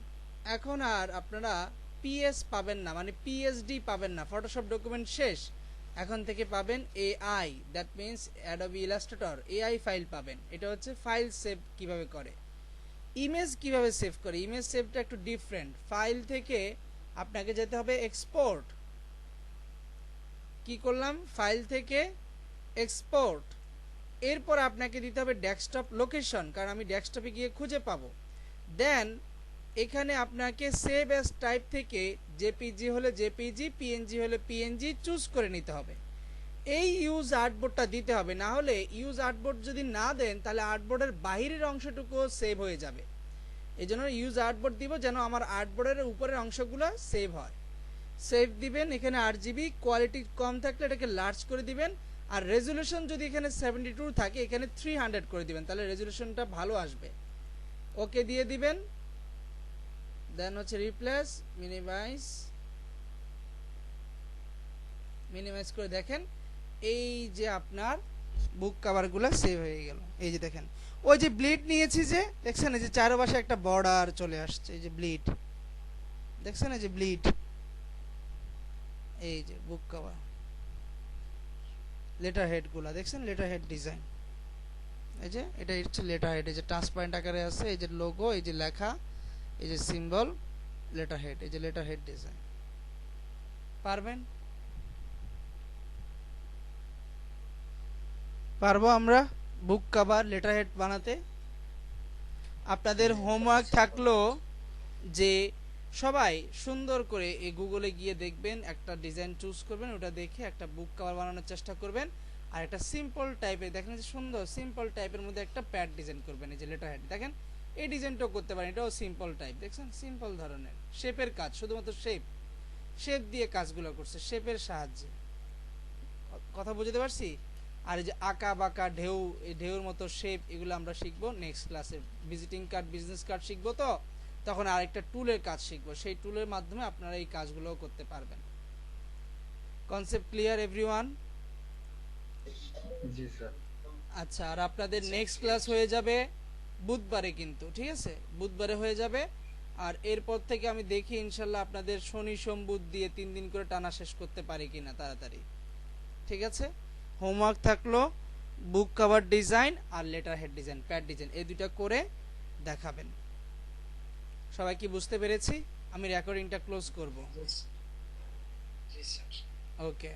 এখন আর আপনারা পিএস পাবেন না, মানে পিএসডি পাবেন না, ফটোশপ ডকুমেন্ট শেষ। এখন থেকে পাবেন AI, that means Adobe Illustrator AI file পাবেন। এটা হচ্ছে ফাইল সেভ কিভাবে করে। ইমেজ কিভাবে সেভ করে, ইমেজ সেভটা একটু ডিফারেন্ট। ফাইল থেকে আপনাকে যেতে হবে এক্সপোর্ট, কি করলাম ফাইল থেকে এক্সপোর্ট, এরপর আপনাকে দিতে হবে ডেস্কটপ লোকেশন, কারণ আমি ডেস্কটপে গিয়ে খুঁজে পাবো। দেন এখানে আপনাকে সেভ অ্যাজ টাইপ থেকে জেপিজি হলে জেপিজি, পিএনজি হলে পিএনজি চুজ করে নিতে হবে। এই ইউজ আর্টবোর্ডটা দিতে হবে, না হলে ইউজ আর্টবোর্ড যদি না দেন তাহলে আর্টবোর্ডের বাহিরের অংশটুকু সেভ হয়ে যাবে। এই জন্য ইউজ আর্টবোর্ড দিব যেন আমার আর্টবোর্ডের উপরের অংশগুলো সেভ হয়। সেভ দিবেন, এখানে 8GB, কোয়ালিটি কম থাকলে এটাকে লার্জ করে দিবেন, আর রেজুলেশন যদি এখানে 72 থাকে এখানে 300 করে দিবেন, তাহলে রেজুলেশনটা ভালো আসবে। ওকে দিয়ে দিবেন, দেন হচ্ছে রিপ্লেস, মিনিমাইজ করে দেখেন এই যে আপনার বুক কভারগুলো সেভ হয়ে গেল। এই যে দেখেন ওই যে ব্লিড নিয়েছি যে দেখছেন, এই যে চারপাশে একটা বর্ডার চলে আসছে, এই যে ব্লিড দেখছেন, এই যে ব্লিড, এই যে বুক কভার লেটার হেড গুলা দেখছেন, লেটার হেড ডিজাইন, এই যে এটা হচ্ছে লেটার হেড, এই যে ট্রান্সপারেন্ট আকারে আছে, এই যে লোগো, এই যে লেখা, এই যে সিম্বল, লেটার হেড, এই যে লেটার হেড ডিজাইন। পারবেন? পারবো আমরা বুক কভার লেটার হেড বানাতে? আপনাদের হোমওয়ার্ক থাকলো যে সবাই সুন্দর করে এই গুগলে গিয়ে দেখবেন, একটা ডিজাইন চুজ করবেন, ওটা দেখে একটা বুক কভার বানানোর চেষ্টা করবেন, আর একটা সিম্পল টাইপের দেখেন যে সুন্দর সিম্পল টাইপের মধ্যে একটা প্যাড ডিজাইন করবেন, এই যে লেটার হেড দেখেন, এই ডিজাইনটাও করতে পারেন, এটাও সিম্পল টাইপ দেখছেন, সিম্পল ধরনের শেপের কাজ, শুধুমাত্র শেপ দিয়ে কাজগুলো করছে, শেপের সাহায্যে। কথা বুঝতে পারছি? আর এই যে আঁকা বাঁকা ঢেউ, এই ঢেউর মতো শেপ, এগুলো আমরা শিখবো নেক্সট ক্লাসে। ভিজিটিং কার্ড, বিজনেস কার্ড শিখবো, তো তখন আরেকটা টুলের কাজ শিখবো, সেই টুলের মাধ্যমে আপনারা এই কাজগুলোও করতে পারবেন। Concept clear everyone? জি স্যার। আচ্ছা, আর আপনাদের নেক্সট ক্লাস হয়ে যাবে বুধবারে কিন্তু, ঠিক আছে, বুধবারে হয়ে যাবে। আর এরপর থেকে আমি দেখি ইনশাল্লাহ আপনাদের শনি সোম বুধ দিয়ে 3 দিন করে টানা শেষ করতে পারি কিনা তাড়াতাড়ি, ঠিক আছে? হোমওয়ার্ক থাকলো বুক কভার ডিজাইন আর letter head design, pad design, এই দুইটা করে দেখাবেন। সবাই কি বুঝতে পেরেছি? আমি রেকর্ডিংটা ক্লোজ করব। জি স্যার। ওকে।